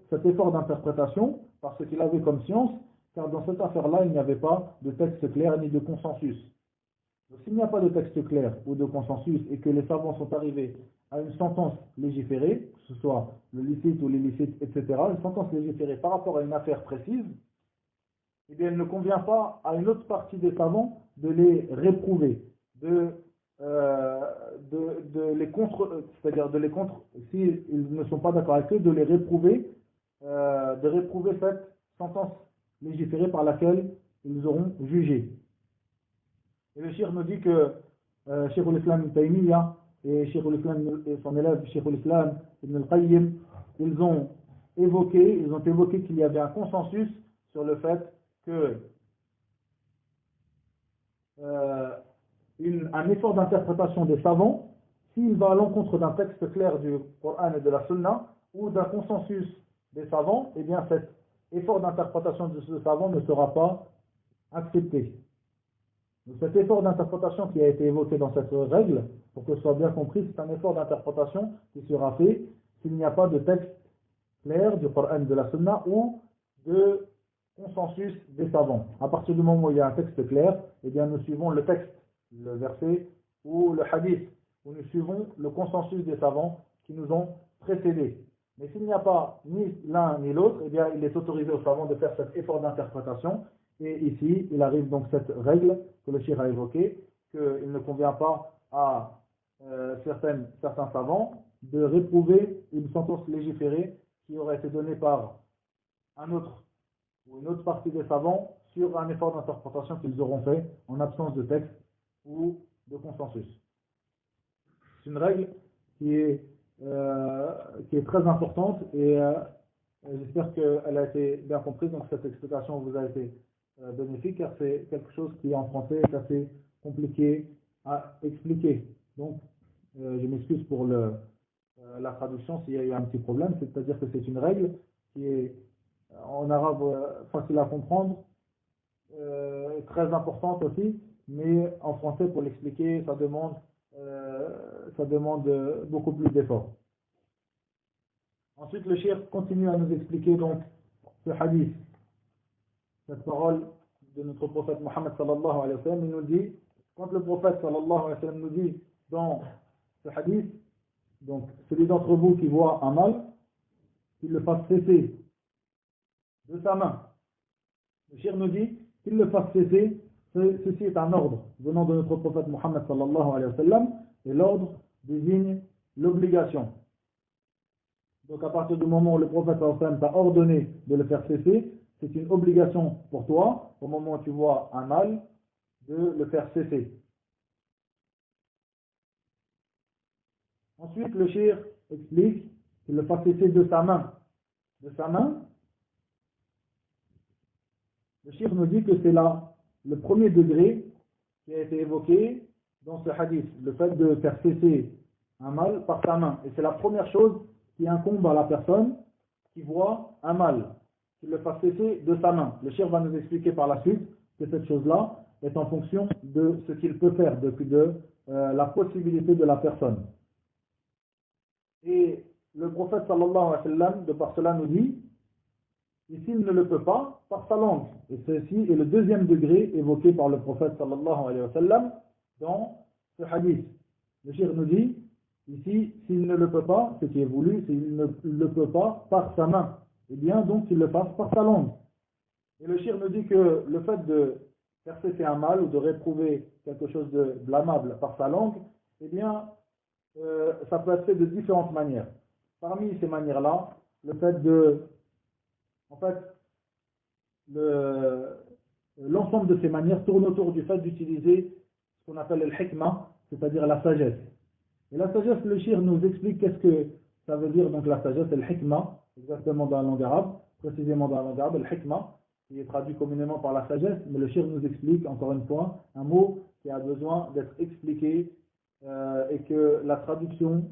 cet effort d'interprétation, par ce qu'il avait comme science, car dans cette affaire-là, il n'y avait pas de texte clair ni de consensus. Donc s'il n'y a pas de texte clair ou de consensus et que les savants sont arrivés à une sentence légiférée, que ce soit le licite ou l'illicite, etc., une sentence légiférée par rapport à une affaire précise, eh bien, il ne convient pas à une autre partie des savants de les réprouver, c'est-à-dire s'ils ne sont pas d'accord avec eux, de réprouver cette sentence légiférée par laquelle ils auront jugé. Et le cheikh nous dit que Cheikh al-Islam Ibn Taymiyyah et son élève Cheikh al-Islam Ibn al-Qayyim, ils ont évoqué qu'il y avait un consensus sur le fait que un effort d'interprétation des savants, s'il va à l'encontre d'un texte clair du Coran et de la Sunna, ou d'un consensus des savants, eh bien cet effort d'interprétation de ce savant ne sera pas accepté. Donc cet effort d'interprétation qui a été évoqué dans cette règle, pour que ce soit bien compris, c'est un effort d'interprétation qui sera fait s'il n'y a pas de texte clair du Coran et de la Sunna, ou consensus des savants. À partir du moment où il y a un texte clair, eh bien nous suivons le texte, le verset ou le hadith, où nous suivons le consensus des savants qui nous ont précédés. Mais s'il n'y a pas ni l'un ni l'autre, eh bien il est autorisé aux savants de faire cet effort d'interprétation. Et ici, il arrive donc cette règle que le Cheikh a évoquée, qu'il ne convient pas à certains savants de réprouver une sentence légiférée qui aurait été donnée par un autre ou une autre partie des savants sur un effort d'interprétation qu'ils auront fait en absence de texte ou de consensus. C'est une règle qui est très importante et j'espère qu'elle a été bien comprise. Donc cette explication vous a été bénéfique car c'est quelque chose qui en français est assez compliqué à expliquer. Donc je m'excuse pour la traduction s'il y a eu un petit problème, c'est-à-dire que c'est une règle qui est en arabe facile à comprendre, très importante aussi, mais en français pour l'expliquer ça demande beaucoup plus d'efforts. Ensuite le cheikh continue à nous expliquer donc ce hadith, cette parole de notre prophète Mohammed sallallahu alayhi wa sallam. Il nous dit, quand le prophète sallallahu alayhi wa sallam nous dit dans ce hadith, donc celui d'entre vous qui voit un mal, qu'il le fasse cesser de sa main. Le cheikh nous dit qu'il le fasse cesser. Ceci est un ordre venant de notre prophète Mohammed sallallahu alayhi wa sallam, et l'ordre désigne l'obligation. Donc à partir du moment où le prophète sallallahu alayhi wa sallam t'a ordonné de le faire cesser, c'est une obligation pour toi, au moment où tu vois un mal, de le faire cesser. Ensuite, le cheikh explique qu'il le fasse cesser de sa main. De sa main, le cheikh nous dit que c'est là le premier degré qui a été évoqué dans ce hadith, le fait de faire cesser un mal par sa main. Et c'est la première chose qui incombe à la personne qui voit un mal, qu'il le fasse cesser de sa main. Le cheikh va nous expliquer par la suite que cette chose-là est en fonction de ce qu'il peut faire, de la possibilité de la personne. Et le prophète sallallahu alayhi wa sallam, de par cela, nous dit, et s'il ne le peut pas, par sa langue. Et ceci est le deuxième degré évoqué par le prophète sallallahu alayhi wa sallam dans ce hadith. Le cheikh nous dit, ici, s'il ne le peut pas, ce qui est voulu, s'il ne le peut pas par sa main, eh bien donc qu'il le fasse par sa langue. Et le cheikh nous dit que le fait de faire cesser un mal ou de réprouver quelque chose de blâmable par sa langue, eh bien, ça peut être fait de différentes manières. Parmi ces manières-là, le fait de... En fait, l'ensemble de ces manières tourne autour du fait d'utiliser ce qu'on appelle le hikmah, c'est-à-dire la sagesse. Et la sagesse, le cheikh nous explique qu'est-ce que ça veut dire, donc la sagesse, le hikmah, exactement dans la langue arabe, précisément dans la langue arabe, le hikmah, qui est traduit communément par la sagesse, mais le cheikh nous explique, encore une fois, un mot qui a besoin d'être expliqué et que la traduction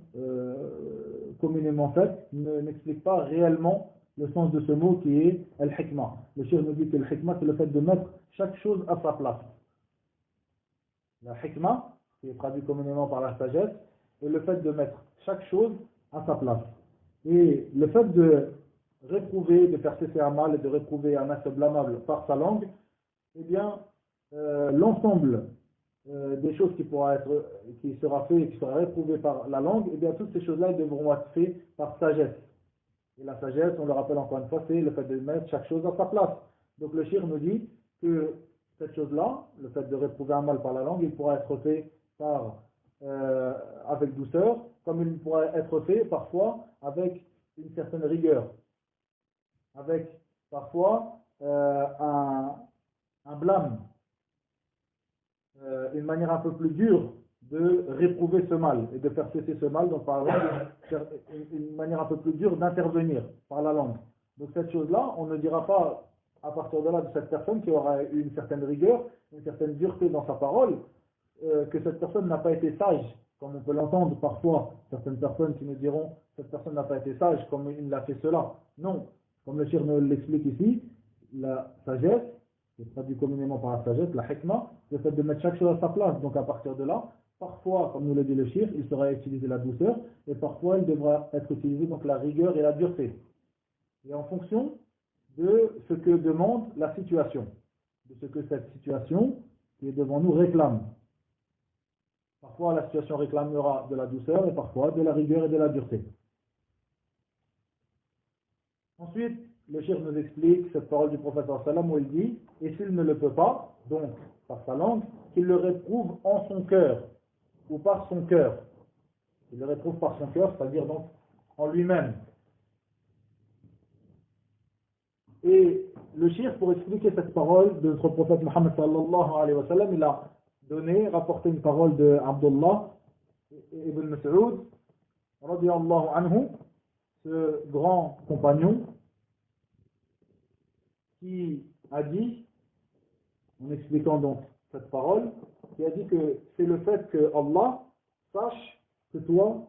communément faite n'explique pas réellement le sens de ce mot qui est al-hikmah. Le cheikh nous dit que le hikmah, c'est le fait de mettre chaque chose à sa place. La hikmah, qui est traduit communément par la sagesse, est le fait de mettre chaque chose à sa place. Et le fait de réprouver, de faire cesser un mal et de réprouver un acte blâmable par sa langue, eh bien, l'ensemble des choses qui sera fait et qui sera réprouvé par la langue, eh bien, toutes ces choses-là devront être faites par sagesse. Et la sagesse, on le rappelle encore une fois, c'est le fait de mettre chaque chose à sa place. Donc le cheikh nous dit que cette chose-là, le fait de réprouver un mal par la langue, il pourra être fait avec douceur, comme il pourra être fait parfois avec une certaine rigueur, avec parfois un blâme, une manière un peu plus dure de réprouver ce mal et de faire cesser ce mal. Donc par exemple, une manière un peu plus dure d'intervenir par la langue. Donc cette chose-là, on ne dira pas à partir de là de cette personne qui aura eu une certaine rigueur, une certaine dureté dans sa parole, que cette personne n'a pas été sage, comme on peut l'entendre parfois, certaines personnes qui nous diront cette personne n'a pas été sage, comme il a fait cela. Non, comme le cheikh nous l'explique ici, la sagesse, qui est traduit communément par la sagesse, la hikmah, le fait de mettre chaque chose à sa place. Donc à partir de là, parfois, comme nous le dit le cheikh, il sera utilisé la douceur, et parfois il devra être utilisé donc la rigueur et la dureté. Et en fonction de ce que demande la situation, de ce que cette situation qui est devant nous réclame. Parfois, la situation réclamera de la douceur et parfois de la rigueur et de la dureté. Ensuite, le cheikh nous explique cette parole du prophète sallam où il dit « Et s'il ne le peut pas, donc par sa langue, qu'il le réprouve en son cœur ou par son cœur. » Il le réprouve par son cœur, c'est-à-dire donc en lui-même. Et le cheikh, pour expliquer cette parole de notre prophète Mohammed sallallahu alayhi wa sallam, il a rapporté une parole de Abdullah ibn Mas'ud, radiyallahu anhu, ce grand compagnon, qui a dit, en expliquant donc cette parole, qui a dit que c'est le fait que Allah sache que toi,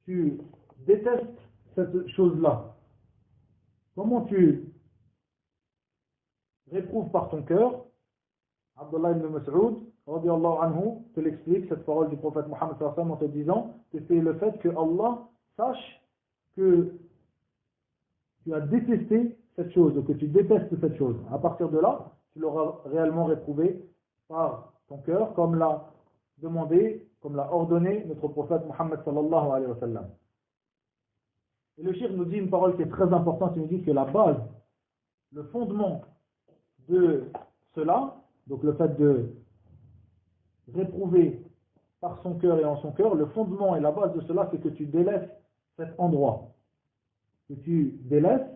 tu détestes cette chose-là. Comment tu réprouves par ton cœur, Abdullah ibn Mas'ud, radiyallahu anhu, te l'explique, cette parole du prophète Mohammed sallallahu alayhi wa sallam, en te disant que c'est le fait que Allah sache que tu as détesté cette chose, ou que tu détestes cette chose. À partir de là, tu l'auras réellement réprouvé par ton cœur, comme l'a demandé, comme l'a ordonné notre prophète Mohammed sallallahu alayhi wa sallam. Et le cheikh nous dit une parole qui est très importante, il nous dit que la base, le fondement de cela, donc le fait de réprouver par son cœur et en son cœur, le fondement et la base de cela, c'est que tu délaisses cet endroit. Que tu délaisses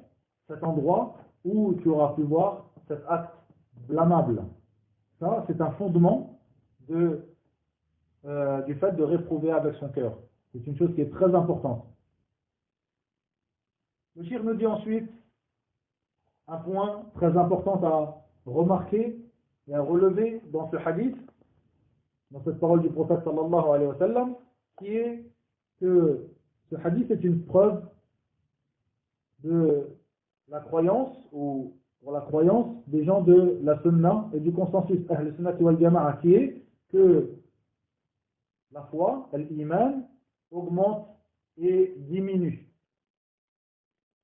cet endroit où tu auras pu voir cet acte blâmable. Ça, c'est un fondement du fait de réprouver avec son cœur. C'est une chose qui est très importante. Le cheikh nous dit ensuite un point très important à remarquer et à relever dans ce hadith, dans cette parole du prophète sallallahu alayhi wa sallam, qui est que ce hadith est une preuve de la croyance, ou pour la croyance des gens de la sunna et du consensus ahl sunnati wal jama'a, qui est que la foi, l'iman, augmente et diminue.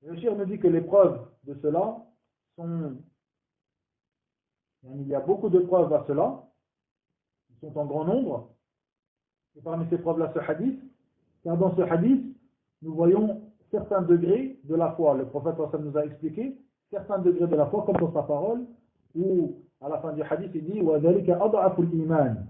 Et le cheikh nous dit que les preuves de cela sont, il y a beaucoup de preuves à cela, ils sont en grand nombre, et parmi ces preuves-là ce hadith, car dans ce hadith, nous voyons certains degrés de la foi. Le prophète nous a expliqué certains degrés de la foi, comme dans sa parole, où à la fin du hadith il dit وَذَلِكَ أَضْعَفُ الْإِيمَانِ.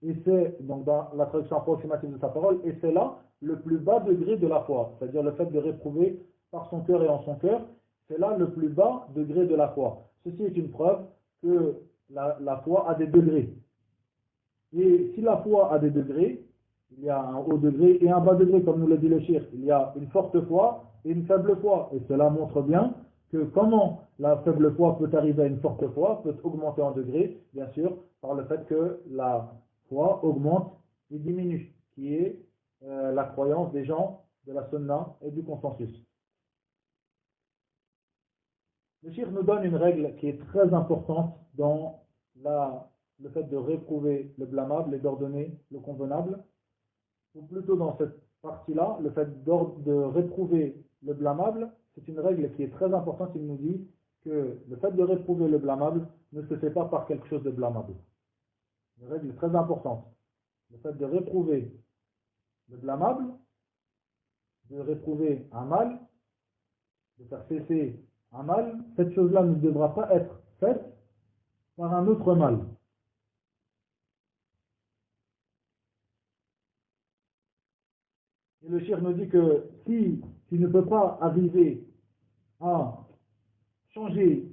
Et c'est donc dans la traduction approximative de sa parole, et c'est là le plus bas degré de la foi, c'est-à-dire le fait de réprouver par son cœur et en son cœur, c'est là le plus bas degré de la foi. Ceci est une preuve que la foi a des degrés. Et si la foi a des degrés, il y a un haut degré et un bas degré, comme nous l'a dit le cheikh. Il y a une forte foi et une faible foi. Et cela montre bien que comment la faible foi peut arriver à une forte foi, peut augmenter en degré, bien sûr, par le fait que la foi augmente et diminue, qui est la croyance des gens de la sunna et du consensus. Le cheikh nous donne une règle qui est très importante dans le fait de réprouver le blâmable et d'ordonner le convenable, ou plutôt dans cette partie-là, le fait de réprouver le blâmable, c'est une règle qui est très importante. Il nous dit que le fait de réprouver le blâmable ne se fait pas par quelque chose de blâmable. Une règle très importante. Le fait de réprouver le blâmable, de réprouver un mal, de faire cesser un mal, cette chose-là ne devra pas être faite par un autre mal. Et le cheikh nous dit que si tu ne peux pas arriver à changer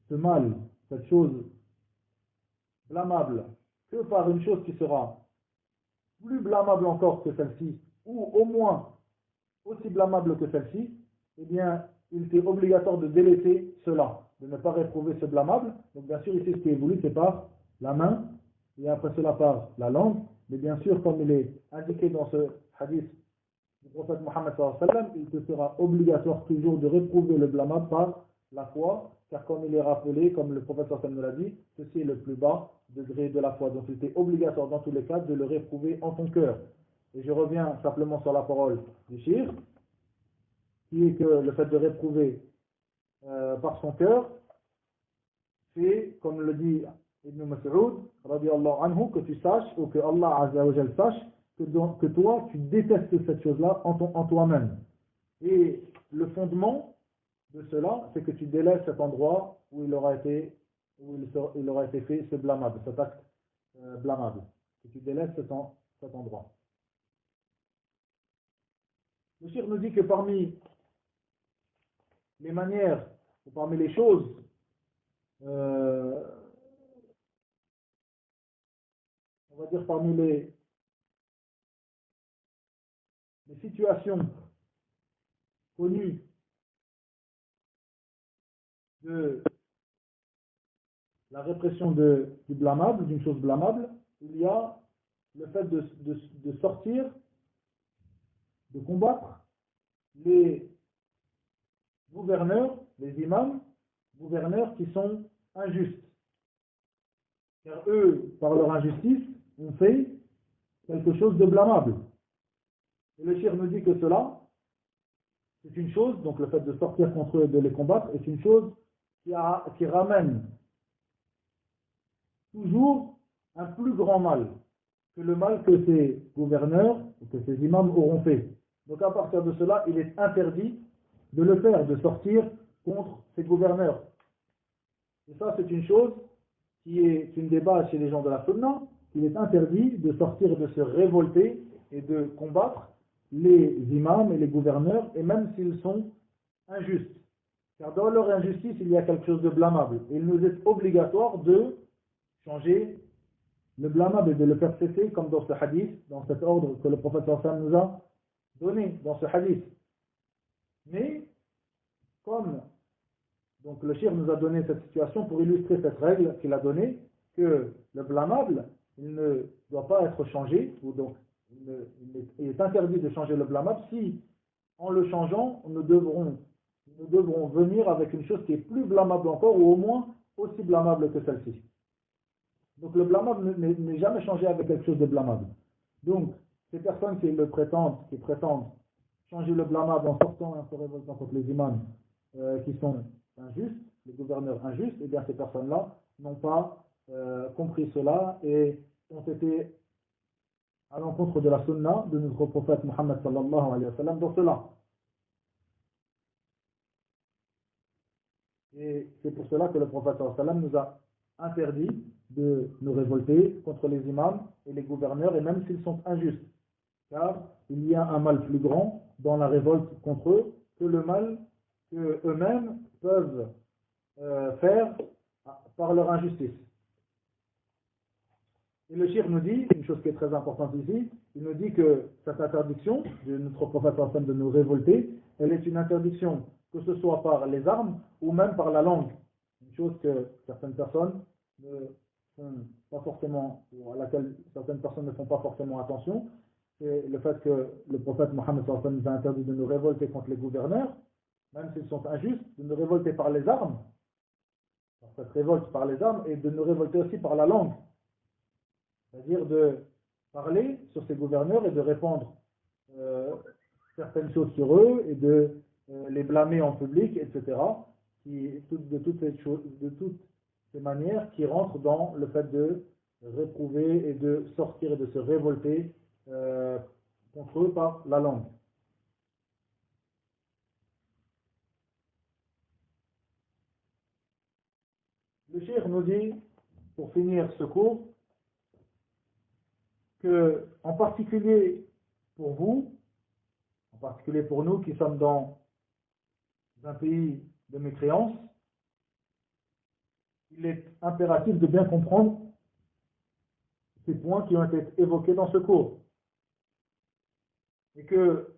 ce mal, cette chose blâmable, que par une chose qui sera plus blâmable encore que celle-ci, ou au moins aussi blâmable que celle-ci, eh bien, il est obligatoire de délaisser cela, de ne pas réprouver ce blâmable. Donc bien sûr, ici, ce qui est voulu, c'est par la main, et après cela par la langue. Mais bien sûr, comme il est indiqué dans ce hadith du prophète Mohammed sallallahu alayhi wa sallam, il te sera obligatoire toujours de réprouver le blâmable par la foi, car comme il est rappelé, comme le prophète sallallahu alayhi wa sallam nous l'a dit, ceci est le plus bas degré de la foi. Donc il était obligatoire dans tous les cas de le réprouver en ton cœur. Et je reviens simplement sur la parole du cheikh, qui est que le fait de réprouver par son cœur, c'est, comme le dit Ibn Mas'ud, radiallahu anhu, que tu saches, ou que Allah Azza wa Jal sache, que toi, tu détestes cette chose-là en toi-même. Et le fondement de cela, c'est que tu délaisses cet endroit où il aura été fait ce blâmable, cet acte blâmable. Que tu délaisses cet endroit. Le Cheikh nous dit que parmi les manières, ou parmi les choses, on va dire parmi les situations connues de la répression du blâmable, d'une chose blâmable, il y a le fait de sortir, de combattre les gouverneurs, les imams, gouverneurs qui sont injustes. Car eux, par leur injustice, ont fait quelque chose de blâmable. Et le Cheikh nous dit que cela, c'est une chose, donc le fait de sortir contre eux et de les combattre, est une chose qui ramène toujours un plus grand mal que le mal que ces gouverneurs ou que ces imams auront fait. Donc à partir de cela, il est interdit de le faire, de sortir contre ces gouverneurs. Et ça, c'est une chose qui est une débat chez les gens de la Sunna. Il est interdit de sortir, de se révolter et de combattre les imams et les gouverneurs, et même s'ils sont injustes. Car dans leur injustice, il y a quelque chose de blâmable. Et il nous est obligatoire de changer le blâmable et de le faire cesser, comme dans ce hadith, dans cet ordre que le prophète sallallahu nous a donné dans ce hadith. Mais, comme donc le cheikh nous a donné cette situation pour illustrer cette règle qu'il a donnée, que le blâmable, il ne doit pas être changé, ou donc il est interdit de changer le blâmable si, en le changeant, nous devrons venir avec une chose qui est plus blâmable encore, ou au moins aussi blâmable que celle-ci. Donc le blâmable n'est jamais changé avec quelque chose de blâmable. Donc, ces personnes qui prétendent changer le blâmable en sortant et en se révoltant contre les imams qui sont injustes, les gouverneurs injustes, et bien ces personnes-là n'ont pas compris cela et ont été à l'encontre de la sunna de notre prophète Muhammad sallallahu alayhi wa sallam dans cela. Et c'est pour cela que le prophète sallallahu alayhi wa sallam nous a interdit de nous révolter contre les imams et les gouverneurs, et même s'ils sont injustes. Car il y a un mal plus grand dans la révolte contre eux que le mal qu'eux-mêmes peuvent faire par leur injustice. Et le cheikh nous dit, une chose qui est très importante ici, il nous dit que cette interdiction de notre prophète de nous révolter, elle est une interdiction que ce soit par les armes ou même par la langue. Une chose que certaines personnes ne font pas forcément, ou à laquelle certaines personnes ne font pas forcément attention, c'est le fait que le prophète Mohammed nous a interdit de nous révolter contre les gouverneurs, même s'ils sont injustes, de nous révolter par les armes, cette révolte par les armes, et de nous révolter aussi par la langue. C'est-à-dire de parler sur ces gouverneurs et de répandre certaines choses sur eux et de les blâmer en public, etc. De toutes ces manières qui rentrent dans le fait de réprouver et de sortir et de se révolter contre eux par la langue. Le cheikh nous dit, pour finir ce cours, que, en particulier pour vous, en particulier pour nous qui sommes dans un pays de mécréance, il est impératif de bien comprendre ces points qui ont été évoqués dans ce cours. Et que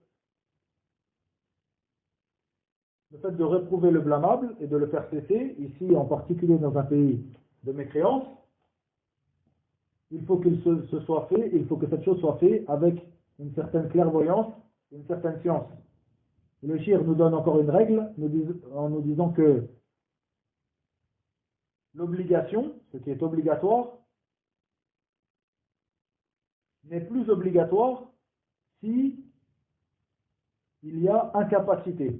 le fait de réprouver le blâmable et de le faire cesser, ici en particulier dans un pays de mécréance, il faut qu'il se soit fait, il faut que cette chose soit faite avec une certaine clairvoyance, une certaine science. Et le cheikh nous donne encore une règle en nous disant que l'obligation, ce qui est obligatoire, n'est plus obligatoire si il y a incapacité.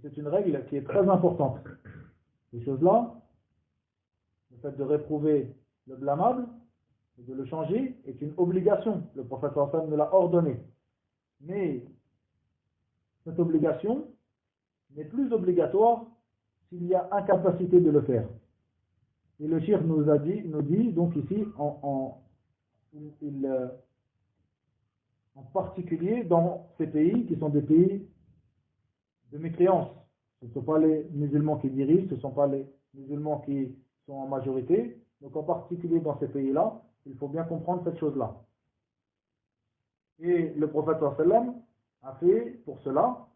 C'est une règle qui est très importante. Ces choses-là, le fait de réprouver le blâmable et de le changer est une obligation. Le prophète sallam nous l'a ordonné. Mais cette obligation n'est plus obligatoire s'il y a incapacité de le faire. Et le shir nous dit donc ici en particulier dans ces pays qui sont des pays de mécréance. Ce ne sont pas les musulmans qui dirigent, ce ne sont pas les musulmans qui sont en majorité. Donc en particulier dans ces pays-là, il faut bien comprendre cette chose-là. Et le prophète sallam a fait pour cela,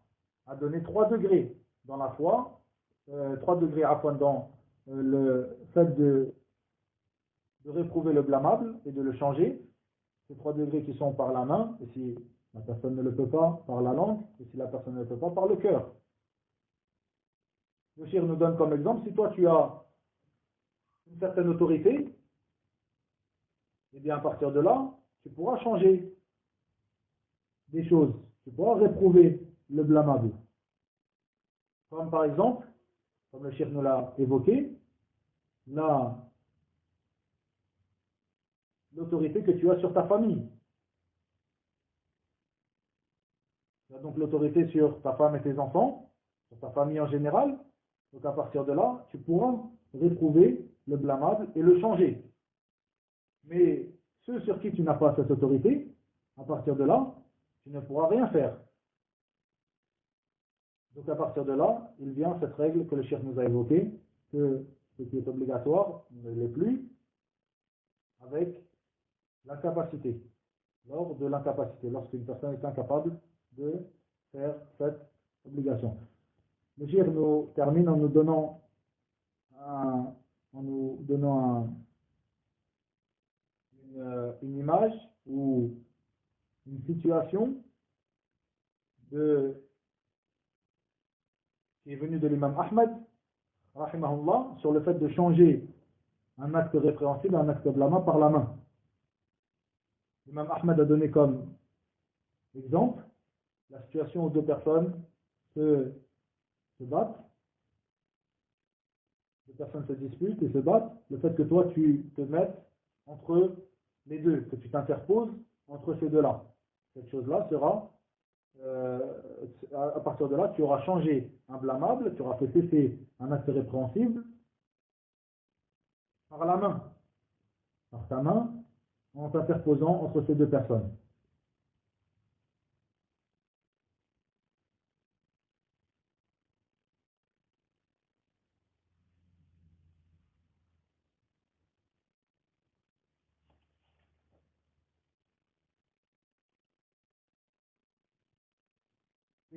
a donné 3 degrés dans la foi, 3 degrés dans le fait de réprouver le blâmable et de le changer. Ces 3 degrés qui sont par la main, et si la personne ne le peut pas, par la langue, et si la personne ne le peut pas, par le cœur. Le shir nous donne comme exemple, si toi tu as une certaine autorité, et bien à partir de là, tu pourras changer des choses, tu pourras réprouver le blâmable. Comme par exemple, comme le shir nous l'a évoqué, l'autorité que tu as sur ta famille. Tu as donc l'autorité sur ta femme et tes enfants, sur ta famille en général. Donc à partir de là, tu pourras réprouver le blâmable et le changer. Mais ceux sur qui tu n'as pas cette autorité, à partir de là, tu ne pourras rien faire. Donc à partir de là, il vient cette règle que le cheikh nous a évoquée, que ce qui est obligatoire ne l'est plus, avec l'incapacité. Lors de l'incapacité, lorsqu'une personne est incapable de faire cette obligation. Le cheikh nous termine en nous donnant une image ou une situation qui est venue de l'imam Ahmed, rahimahullah, sur le fait de changer un acte répréhensible à un acte blâmable par la main. L'imam Ahmed a donné comme exemple la situation où 2 personnes se battent, 2 personnes se disputent et se battent, le fait que toi tu te mettes entre les deux, que tu t'interposes entre ces deux-là. Cette chose-là sera, à partir de là, tu auras changé un blâmable, tu auras fait cesser un acte répréhensible par la main, par ta main, en t'interposant entre ces 2 personnes.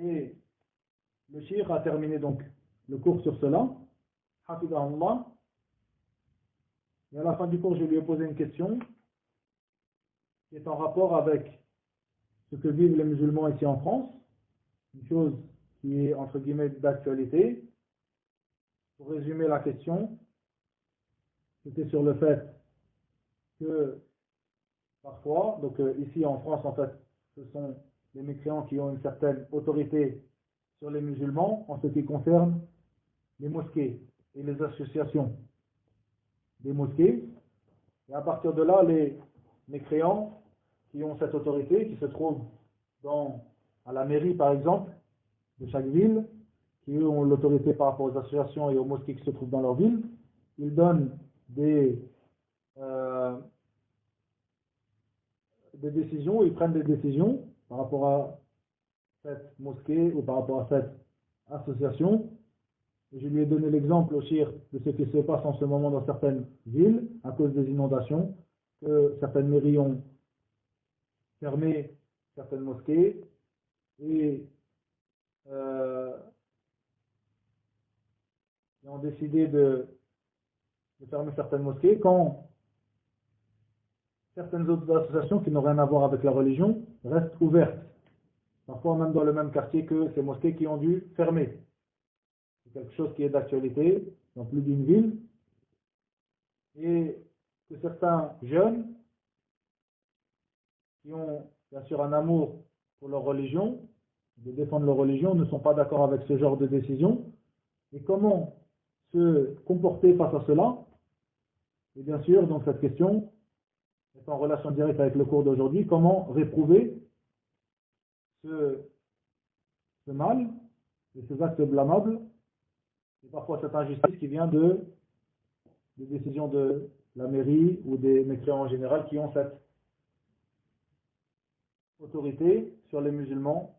Et le cheikh a terminé donc le cours sur cela, hafidahullah. Et à la fin du cours, je lui ai posé une question qui est en rapport avec ce que vivent les musulmans ici en France, une chose qui est entre guillemets d'actualité. Pour résumer la question, c'était sur le fait que parfois, donc ici en France en fait, ce sont les mécréants qui ont une certaine autorité sur les musulmans en ce qui concerne les mosquées et les associations des mosquées. Et à partir de là, les mécréants qui ont cette autorité, qui se trouvent à la mairie par exemple, de chaque ville, qui ont l'autorité par rapport aux associations et aux mosquées qui se trouvent dans leur ville, ils donnent des décisions, ils prennent des décisions par rapport à cette mosquée ou par rapport à cette association. Et je lui ai donné l'exemple au shir de ce qui se passe en ce moment dans certaines villes à cause des inondations, que certaines mairies ont fermé certaines mosquées et ont décidé de fermer certaines mosquées quand certaines autres associations qui n'ont rien à voir avec la religion restent ouvertes. Parfois même dans le même quartier que ces mosquées qui ont dû fermer. C'est quelque chose qui est d'actualité dans plus d'une ville. Et que certains jeunes qui ont bien sûr un amour pour leur religion, de défendre leur religion ne sont pas d'accord avec ce genre de décision. Et comment se comporter face à cela? Et bien sûr, donc cette question est en relation directe avec le cours d'aujourd'hui. Comment réprouver ce, ce mal et ces actes blâmables et parfois cette injustice qui vient des décisions de la mairie ou des mécréants en général qui ont cette autorité sur les musulmans,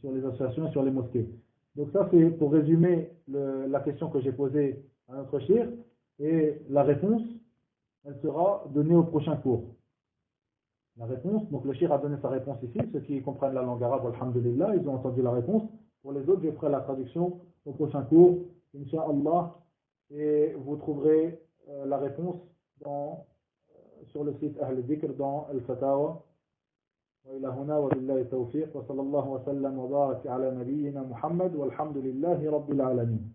sur les associations et sur les mosquées. Donc ça, c'est pour résumer la question que j'ai posée à notre chir, et la réponse, elle sera donnée au prochain cours. La réponse, donc le chir a donné sa réponse ici, ceux qui comprennent la langue arabe, alhamdulillah, ils ont entendu la réponse. Pour les autres, je ferai la traduction au prochain cours, Inch'Allah, et vous trouverez la réponse sur le site Ahl Dhikr dans Al-Fatawa. وإلى هنا وبالله التوفيق وصلى الله وسلم وبارك على نبينا محمد والحمد لله رب العالمين.